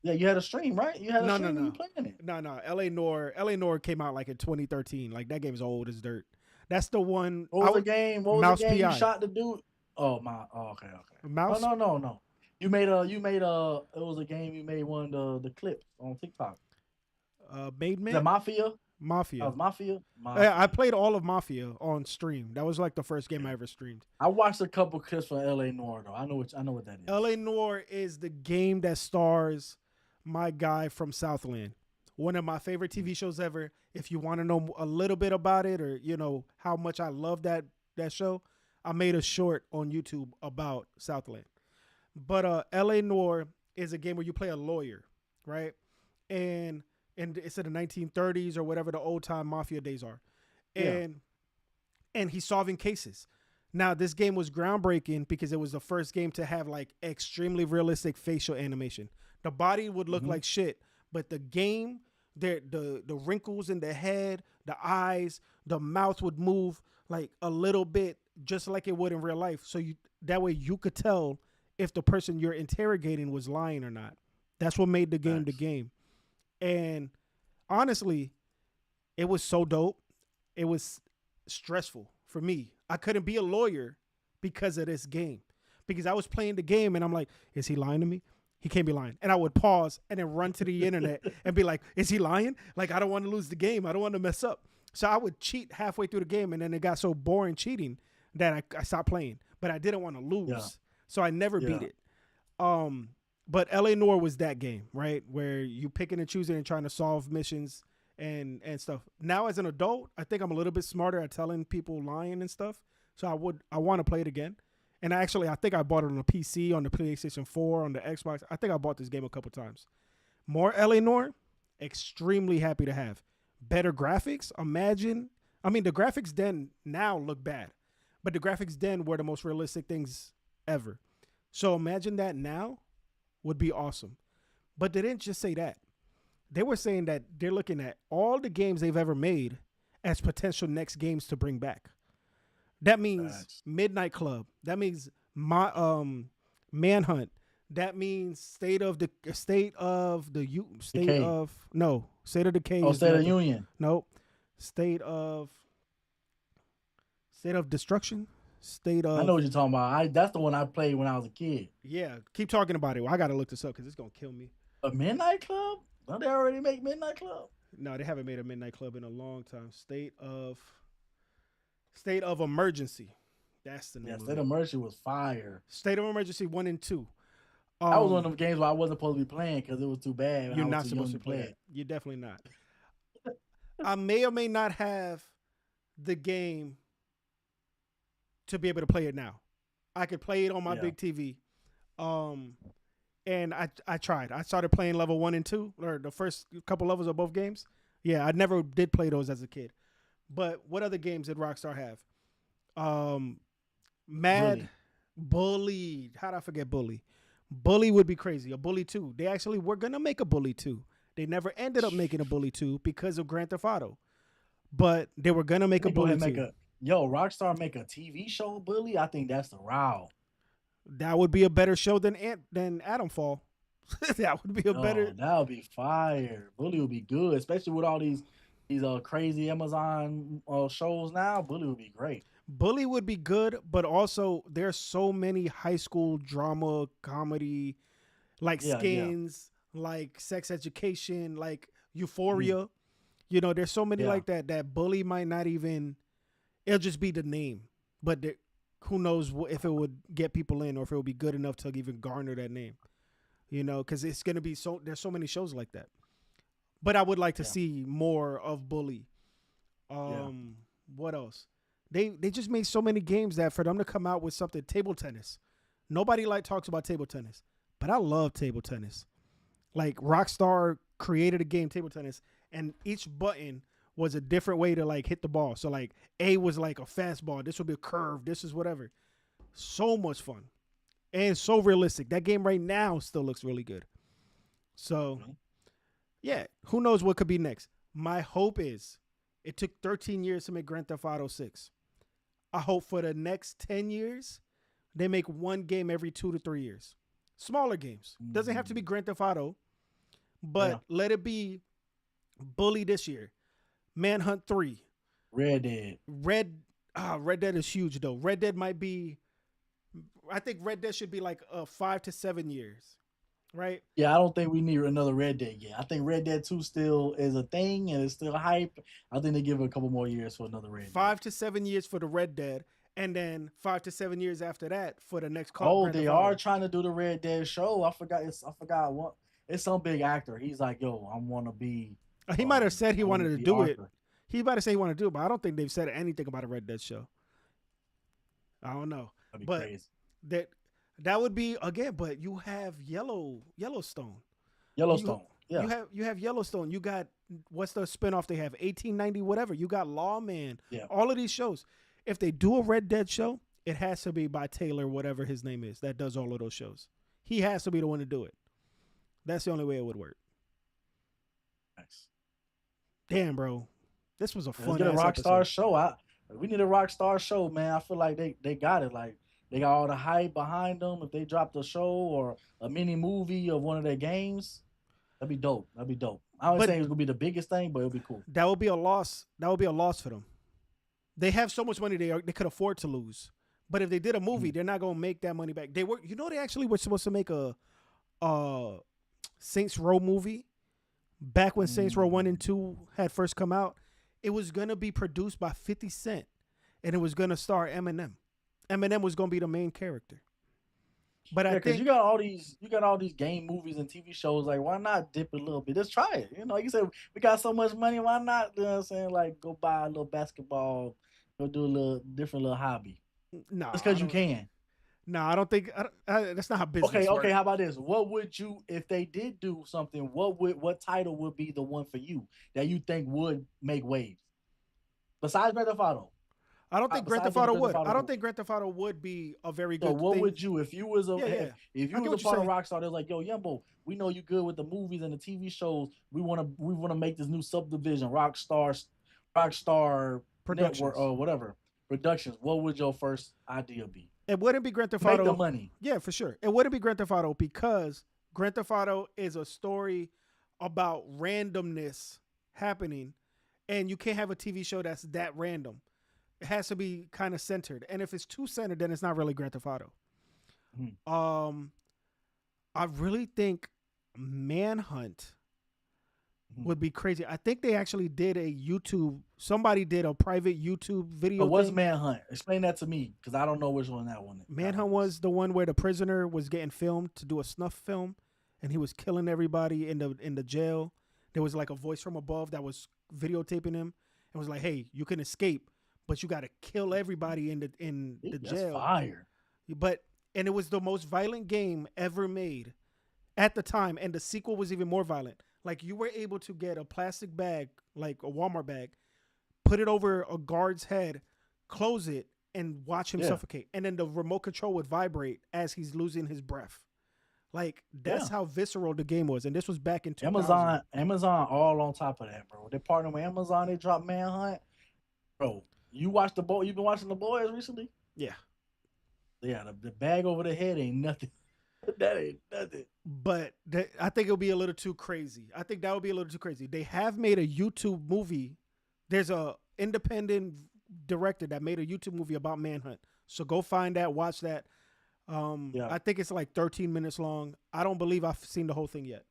Speaker 1: Yeah, you had a stream, right? You had a stream
Speaker 2: no.
Speaker 1: you playing it.
Speaker 2: No. LA Noire came out like in 2013. Like that game is old as dirt. That's the one.
Speaker 1: What was the game? What was
Speaker 2: Mouse
Speaker 1: the game
Speaker 2: PI.
Speaker 1: you shot the dude? Oh my. Oh, okay.
Speaker 2: Mouse.
Speaker 1: No. You made a. It was a game you made one of the clips on TikTok.
Speaker 2: Made Man.
Speaker 1: The Mafia.
Speaker 2: Mafia.
Speaker 1: That was Mafia.
Speaker 2: I played all of Mafia on stream. That was like the first game I ever streamed.
Speaker 1: I watched a couple clips from LA Noire though. I know what that is.
Speaker 2: LA Noire is the game that stars my guy from Southland. One of my favorite TV shows ever. If you want to know a little bit about it, or you know how much I love that show, I made a short on YouTube about Southland. But LA Noire is a game where you play a lawyer, right? And it's in the 1930s or whatever the old time mafia days are. And he's solving cases. Now, this game was groundbreaking because it was the first game to have like extremely realistic facial animation. The body would look like shit, but the game, the wrinkles in the head, the eyes, the mouth would move like a little bit just like it would in real life. So that way you could tell if the person you're interrogating was lying or not. That's what made the game the game. And honestly, it was so dope. It was stressful for me. I couldn't be a lawyer because of this game. Because I was playing the game and I'm like, is he lying to me? He can't be lying. And I would pause and then run to the internet and be like, is he lying? Like, I don't want to lose the game. I don't want to mess up. So I would cheat halfway through the game, and then it got so boring cheating that I stopped playing. But I didn't want to lose. Yeah. So I never beat it. But LA Noire was that game, right? Where you picking and choosing and trying to solve missions and stuff. Now as an adult, I think I'm a little bit smarter at telling people lying and stuff. So I want to play it again. And I think I bought it on the PC, on the PlayStation 4, on the Xbox. I think I bought this game a couple times. More LA Noire, extremely happy to have. Better graphics, imagine. I mean, the graphics then now look bad. But the graphics then were the most realistic things ever. So imagine that now would be awesome. But they didn't just say that. They were saying that they're looking at all the games they've ever made as potential next games to bring back. That means Midnight Club. That means My Manhunt. That means state
Speaker 1: Decay.
Speaker 2: of no state of decay
Speaker 1: Oh,
Speaker 2: is
Speaker 1: State of
Speaker 2: another.
Speaker 1: Union.
Speaker 2: Nope. State of state of destruction. State
Speaker 1: I know
Speaker 2: of
Speaker 1: what you're talking about. That's the one I played when I was a kid.
Speaker 2: yeah. Keep talking about it. Well, I gotta look this up because it's gonna kill me.
Speaker 1: A Midnight Club? Don't they already make Midnight Club?
Speaker 2: No, they haven't made a midnight club in a long time. State of emergency. That's the
Speaker 1: Yeah,
Speaker 2: name of
Speaker 1: State
Speaker 2: it.
Speaker 1: of Mercy was fire.
Speaker 2: State of emergency 1 and 2.
Speaker 1: That was one of them games where I wasn't supposed to be playing because it was too bad and
Speaker 2: You're
Speaker 1: I was
Speaker 2: not
Speaker 1: too young
Speaker 2: supposed
Speaker 1: to
Speaker 2: to play
Speaker 1: play
Speaker 2: that.
Speaker 1: it.
Speaker 2: You're definitely not. I may or may not have the game to be able to play it now. I could play it on my
Speaker 1: Yeah.
Speaker 2: big TV. And I tried. I started playing level 1 and 2, or the first couple levels of both games. Yeah, I never did play those as a kid. But what other games did Rockstar have? Mad Bully. How did I forget Bully? Bully would be crazy. A Bully 2. They actually were gonna make a Bully 2. They never ended up making a Bully 2 because of Grand Theft Auto. But they were gonna make a
Speaker 1: They go
Speaker 2: Bully
Speaker 1: ahead and
Speaker 2: 2.
Speaker 1: Rockstar make a TV show, Bully. I think that's the route.
Speaker 2: That would be a better show than Atom Fall. That would be a
Speaker 1: Oh,
Speaker 2: better.
Speaker 1: that would be fire. Bully would be good, especially with all these crazy Amazon shows now. Bully would be great.
Speaker 2: Bully would be good, but also there's so many high school drama, comedy, like
Speaker 1: Yeah, yeah.
Speaker 2: Skins, like Sex Education, like
Speaker 1: Mhm.
Speaker 2: Euphoria. There's so many
Speaker 1: Yeah.
Speaker 2: like that Bully might not even. It'll just be the name, but who knows if it would get people in or if it would be good enough to even garner that name. Because it's gonna be so. There's so many shows like that. But I would like to
Speaker 1: Yeah.
Speaker 2: see more of Bully.
Speaker 1: Yeah.
Speaker 2: What else? They just made so many games that for them to come out with something table tennis. Nobody talks about table tennis, but I love table tennis. Like Rockstar created a game table tennis, and each button was a different way to hit the ball. So like A was like a fastball, this would be a curve, this is whatever. So much fun and so realistic. That game right now still looks really good. So yeah, who knows what could be next? My hope is it took 13 years to make Grand Theft Auto 6. I hope for the next 10 years, they make one game every 2 to 3 years. Smaller games. Doesn't have to be Grand Theft Auto, but let it be Bully this year. Manhunt 3.
Speaker 1: Red Dead.
Speaker 2: Red Dead is huge, though. Red Dead might be, I think Red Dead should be like 5 to 7 years, right?
Speaker 1: Yeah, I don't think we need another Red Dead yet. I think Red Dead 2 still is a thing and it's still hype. I think they give it a couple more years for another Red Dead.
Speaker 2: 5 to 7 years for the Red Dead, and then 5 to 7 years after that for the next
Speaker 1: Oh,
Speaker 2: Grand
Speaker 1: they
Speaker 2: Theft
Speaker 1: are
Speaker 2: Auto.
Speaker 1: trying to do the Red Dead show. I forgot what. It's some big actor. He's like, yo, I want to be.
Speaker 2: He might have said he
Speaker 1: I wanna
Speaker 2: wanted to
Speaker 1: be
Speaker 2: do it.
Speaker 1: Arthur.
Speaker 2: He might have said he wanted to do it, but I don't think they've said anything about a Red Dead show. I don't know.
Speaker 1: That'd be
Speaker 2: But
Speaker 1: crazy.
Speaker 2: that would be again, but you have Yellowstone.
Speaker 1: Yellowstone. Yeah.
Speaker 2: You have Yellowstone. You got what's the spinoff they have? 1890, whatever. You got Lawman.
Speaker 1: Yeah.
Speaker 2: All of these shows. If they do a Red Dead show, it has to be by Taylor, whatever his name is, that does all of those shows. He has to be the one to do it. That's the only way it would work.
Speaker 1: Nice.
Speaker 2: Damn, bro. This was a fun
Speaker 1: Let's get a Rockstar
Speaker 2: episode.
Speaker 1: show. We need a Rockstar show, man. I feel like they got it. Like they got all the hype behind them. If they dropped a show or a mini movie of one of their games, that'd be dope. That'd be dope. I don't say it's gonna be the biggest thing, but it'll be cool.
Speaker 2: That would be a loss. That would be a loss for them. They have so much money they could afford to lose. But if they did a movie, they're not gonna make that money back. They actually were supposed to make a Saints Row movie back when Saints Row 1 and 2 had first come out. It was gonna be produced by 50 Cent, and it was gonna star Eminem. Eminem was gonna be the main character. But I
Speaker 1: because
Speaker 2: think
Speaker 1: you got all these game movies and TV shows. Like, why not dip a little bit? Just try it. Like you said, we got so much money. Why not? You know what I'm saying? Like, go buy a little basketball, go do a little different little hobby.
Speaker 2: no,
Speaker 1: Just because you can.
Speaker 2: No, I don't think that's not how business works.
Speaker 1: Okay. How about this? What would you, if they did do something? What title would be the one for you that you think would make waves besides Grand Theft Auto?
Speaker 2: I don't think Grand
Speaker 1: besides
Speaker 2: Theft Auto
Speaker 1: Grand
Speaker 2: would.
Speaker 1: Theft Auto
Speaker 2: I don't
Speaker 1: would.
Speaker 2: think Grand Theft Auto would be a very good
Speaker 1: So what
Speaker 2: thing.
Speaker 1: would you, if you was a
Speaker 2: Yeah.
Speaker 1: if you
Speaker 2: I get
Speaker 1: was
Speaker 2: what
Speaker 1: a
Speaker 2: you're
Speaker 1: part of
Speaker 2: saying.
Speaker 1: Rockstar, they're like, yo, Yumbo, we know you good with the movies and the TV shows. We wanna make this new subdivision, Rockstar
Speaker 2: Productions.
Speaker 1: Network or whatever productions. What would your first idea be?
Speaker 2: It wouldn't be Grand Theft
Speaker 1: Make the
Speaker 2: Auto.
Speaker 1: money.
Speaker 2: Yeah, for sure. It wouldn't be Grand Theft Auto because Grand Theft Auto is a story about randomness happening, and you can't have a TV show that's that random. It has to be kind of centered, and if it's too centered, then it's not really Grand Theft Auto.
Speaker 1: Mm-hmm.
Speaker 2: I really think Manhunt would be crazy. I think they actually did a YouTube. Somebody did a private YouTube video.
Speaker 1: But what's
Speaker 2: thing.
Speaker 1: Manhunt? Explain that to me, because I don't know which one that one.
Speaker 2: Manhunt was the one where the prisoner was getting filmed to do a snuff film, and he was killing everybody in the jail. There was like a voice from above that was videotaping him and was like, "Hey, you can escape, but you got to kill everybody in the
Speaker 1: That's
Speaker 2: jail."
Speaker 1: fire.
Speaker 2: And it was the most violent game ever made at the time, and the sequel was even more violent. Like, you were able to get a plastic bag, like a Walmart bag, put it over a guard's head, close it, and watch him suffocate. And then the remote control would vibrate as he's losing his breath. Like, that's how visceral the game was. And this was back in 2000.
Speaker 1: Amazon all on top of that, bro. They partnered with Amazon. They dropped Manhunt. Bro, you've been watching The Boys recently?
Speaker 2: Yeah.
Speaker 1: Yeah, the bag over the head ain't nothing. That ain't nothing.
Speaker 2: But I think it'll be a little too crazy. I think that would be a little too crazy. They have made a YouTube movie. There's a independent director that made a YouTube movie about Manhunt. So go find that, watch that. I think it's like 13 minutes long. I don't believe I've seen the whole thing yet.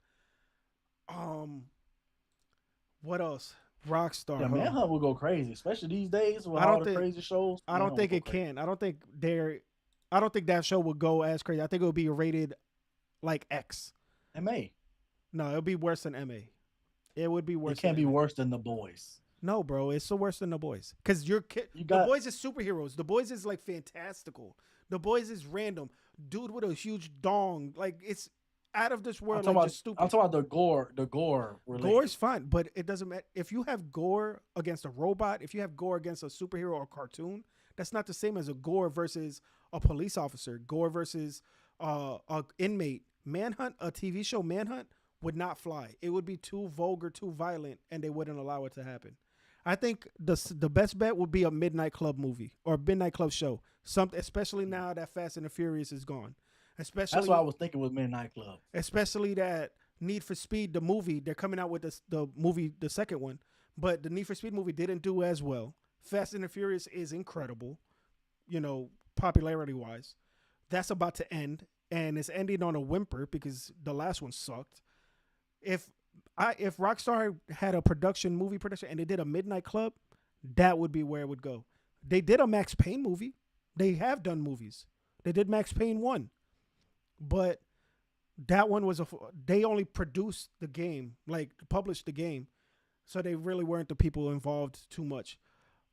Speaker 2: What else? Rockstar.
Speaker 1: Yeah, Manhunt will go crazy, especially these days with all the crazy shows.
Speaker 2: I don't think it can. I don't think that show would go as crazy. I think it would be rated like X.
Speaker 1: MA.
Speaker 2: No, it'll be worse than MA. It would be worse.
Speaker 1: It can't be worse than The Boys.
Speaker 2: No, bro, it's so worse than The Boys. Because The Boys is superheroes. The Boys is like fantastical. The Boys is random. Dude with a huge dong. Like, it's out of this world. Like, just stupid.
Speaker 1: I'm talking about the gore. The gore.
Speaker 2: Gore is fine, but it doesn't matter. If you have gore against a robot, if you have gore against a superhero or cartoon, that's not the same as a gore versus a police officer. Gore versus a inmate. Manhunt, a TV show Manhunt, would not fly. It would be too vulgar, too violent, and they wouldn't allow it to happen. I think the best bet would be a Midnight Club movie or a Midnight Club show. Especially now that Fast and the Furious is gone.
Speaker 1: That's what I was thinking with Midnight Club.
Speaker 2: Especially that Need for Speed, the movie, they're coming out with the movie, the second one, but the Need for Speed movie didn't do as well. Fast and the Furious is incredible, popularity wise. That's about to end, and it's ending on a whimper because the last one sucked. If Rockstar had a movie production, and they did a Midnight Club, that would be where it would go. They did a Max Payne movie. They have done movies. They did Max Payne 1, but that one was they only produced the game, like published the game, so they really weren't the people involved too much.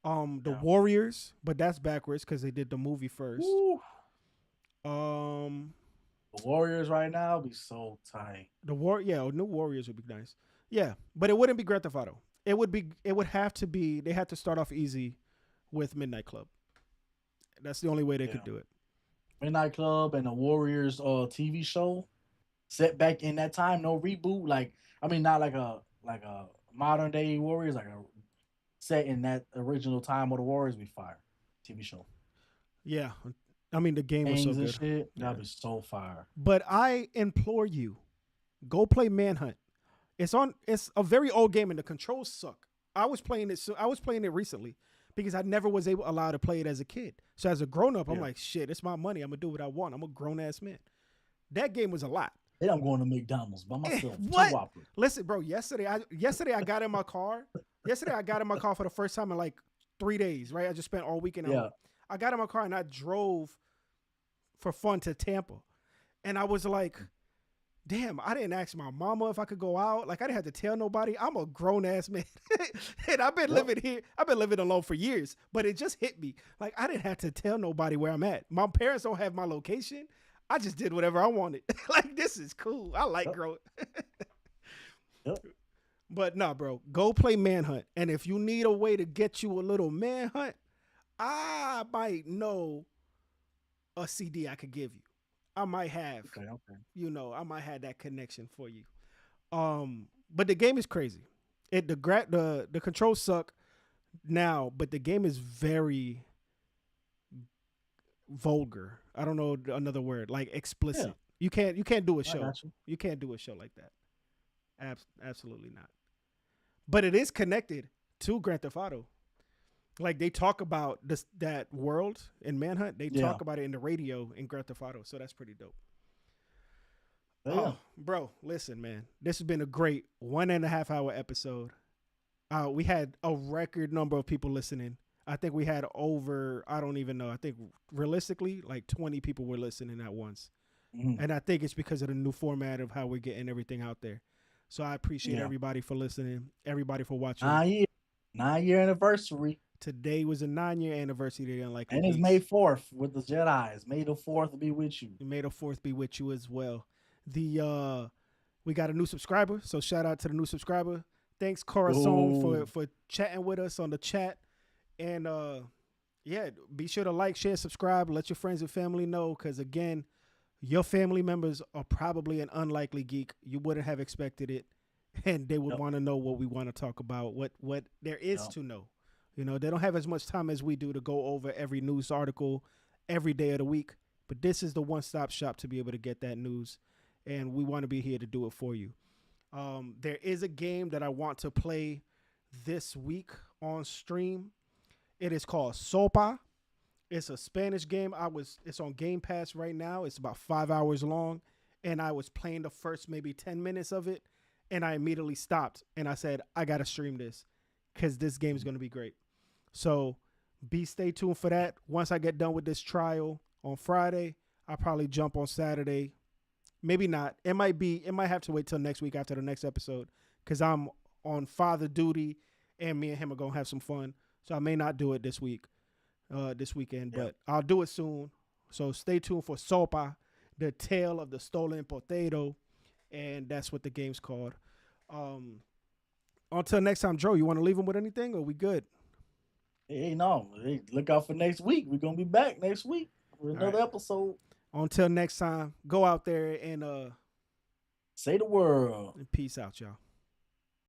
Speaker 2: The Warriors, but that's backwards because they did the movie first.
Speaker 1: Woo. The Warriors right now be so tight.
Speaker 2: New Warriors would be nice. Yeah, but it wouldn't be Grand Theft Auto. It would have to be. They had to start off easy with Midnight Club. That's the only way they could do it.
Speaker 1: Midnight Club and the Warriors TV show set back in that time, no reboot. Not like a modern day Warriors, like a set in that original time of the Warriors. Be fire TV show.
Speaker 2: Yeah, the game was so good.
Speaker 1: Shit, that'd be so fire.
Speaker 2: But I implore you, go play Manhunt. It's a very old game and the controls suck. I was playing it recently because I never was allowed to play it as a kid. So as a grown up, I'm like, shit, it's my money. I'm gonna do what I want. I'm a grown ass man. That game was a lot.
Speaker 1: Then I'm going to McDonald's by myself.
Speaker 2: What? Listen, bro. Yesterday I got in my car. I got in my car for the first time in like 3 days. Right, I just spent all weekend. Yeah. I got in my car and I drove for fun to Tampa, and I was like, damn, I didn't ask my mama if I could go out. Like, I didn't have to tell nobody. I'm a grown ass man. And I've been living here. I've been living alone for years, but it just hit me. Like, I didn't have to tell nobody where I'm at. My parents don't have my location. I just did whatever I wanted. Like, this is cool. I like growing. But nah, bro, go play Manhunt. And if you need a way to get you a little Manhunt, I might know a CD I could give you. I might have, I might have that connection for you. But the game is crazy. The controls suck now, but the game is very, vulgar. I don't know another word, like
Speaker 1: Yeah,
Speaker 2: explicit. You can't do a
Speaker 1: I
Speaker 2: show.
Speaker 1: got you.
Speaker 2: You can't do a show like that. Absolutely not. But it is connected to Grand Theft Auto. Like they talk about this that world in Manhunt. They
Speaker 1: Yeah,
Speaker 2: talk about it in the radio in Grand Theft Auto. So that's pretty dope.
Speaker 1: yeah.
Speaker 2: Oh, bro, listen, man. This has been a great 1.5 hour episode. We had a record number of people listening. I think we had over, I don't even know. I think realistically, like 20 people were listening at once.
Speaker 1: Mhm.
Speaker 2: And I think it's because of the new format of how we're getting everything out there. So I appreciate
Speaker 1: Yeah.
Speaker 2: everybody for listening, everybody for watching.
Speaker 1: 9 year, 9 year anniversary.
Speaker 2: Today was a 9-year anniversary of the Unlikely
Speaker 1: And it's
Speaker 2: Geeks.
Speaker 1: May 4th with the Jedi's. May the 4th be with you.
Speaker 2: May the 4th be with you as well. We got a new subscriber, so shout out to the new subscriber. Thanks, Corazon, for chatting with us on the chat. And yeah, be sure to like, share, subscribe, let your friends and family know, because again, your family members are probably an unlikely geek. You wouldn't have expected it, and they would want to know what we want to talk about, what there is to know. You know, they don't have as much time as we do to go over every news article every day of the week, but this is the one-stop shop to be able to get that news, and we want to be here to do it for you. There is a game that I want to play this week on stream. It is called Sopa. It's a Spanish game. It's on Game Pass right now. It's about 5 hours long, and I was playing the first maybe 10 minutes of it, and I immediately stopped, and I said, I got to stream this because this game is going to be great. So stay tuned for that. Once I get done with this trial on Friday, I'll probably jump on Saturday. Maybe not. It might have to wait till next week after the next episode because I'm on father duty and me and him are going to have some fun. So I may not do it this weekend, but I'll do it soon. So stay tuned for Sopa, the tale of the stolen potato. And that's what the game's called. Until next time, Joe, you want to leave him with anything or we good?
Speaker 1: Hey, no. Hey, look out for next week. We're going to be back next week with another episode.
Speaker 2: Until next time, go out there and
Speaker 1: say the word.
Speaker 2: Peace out, y'all.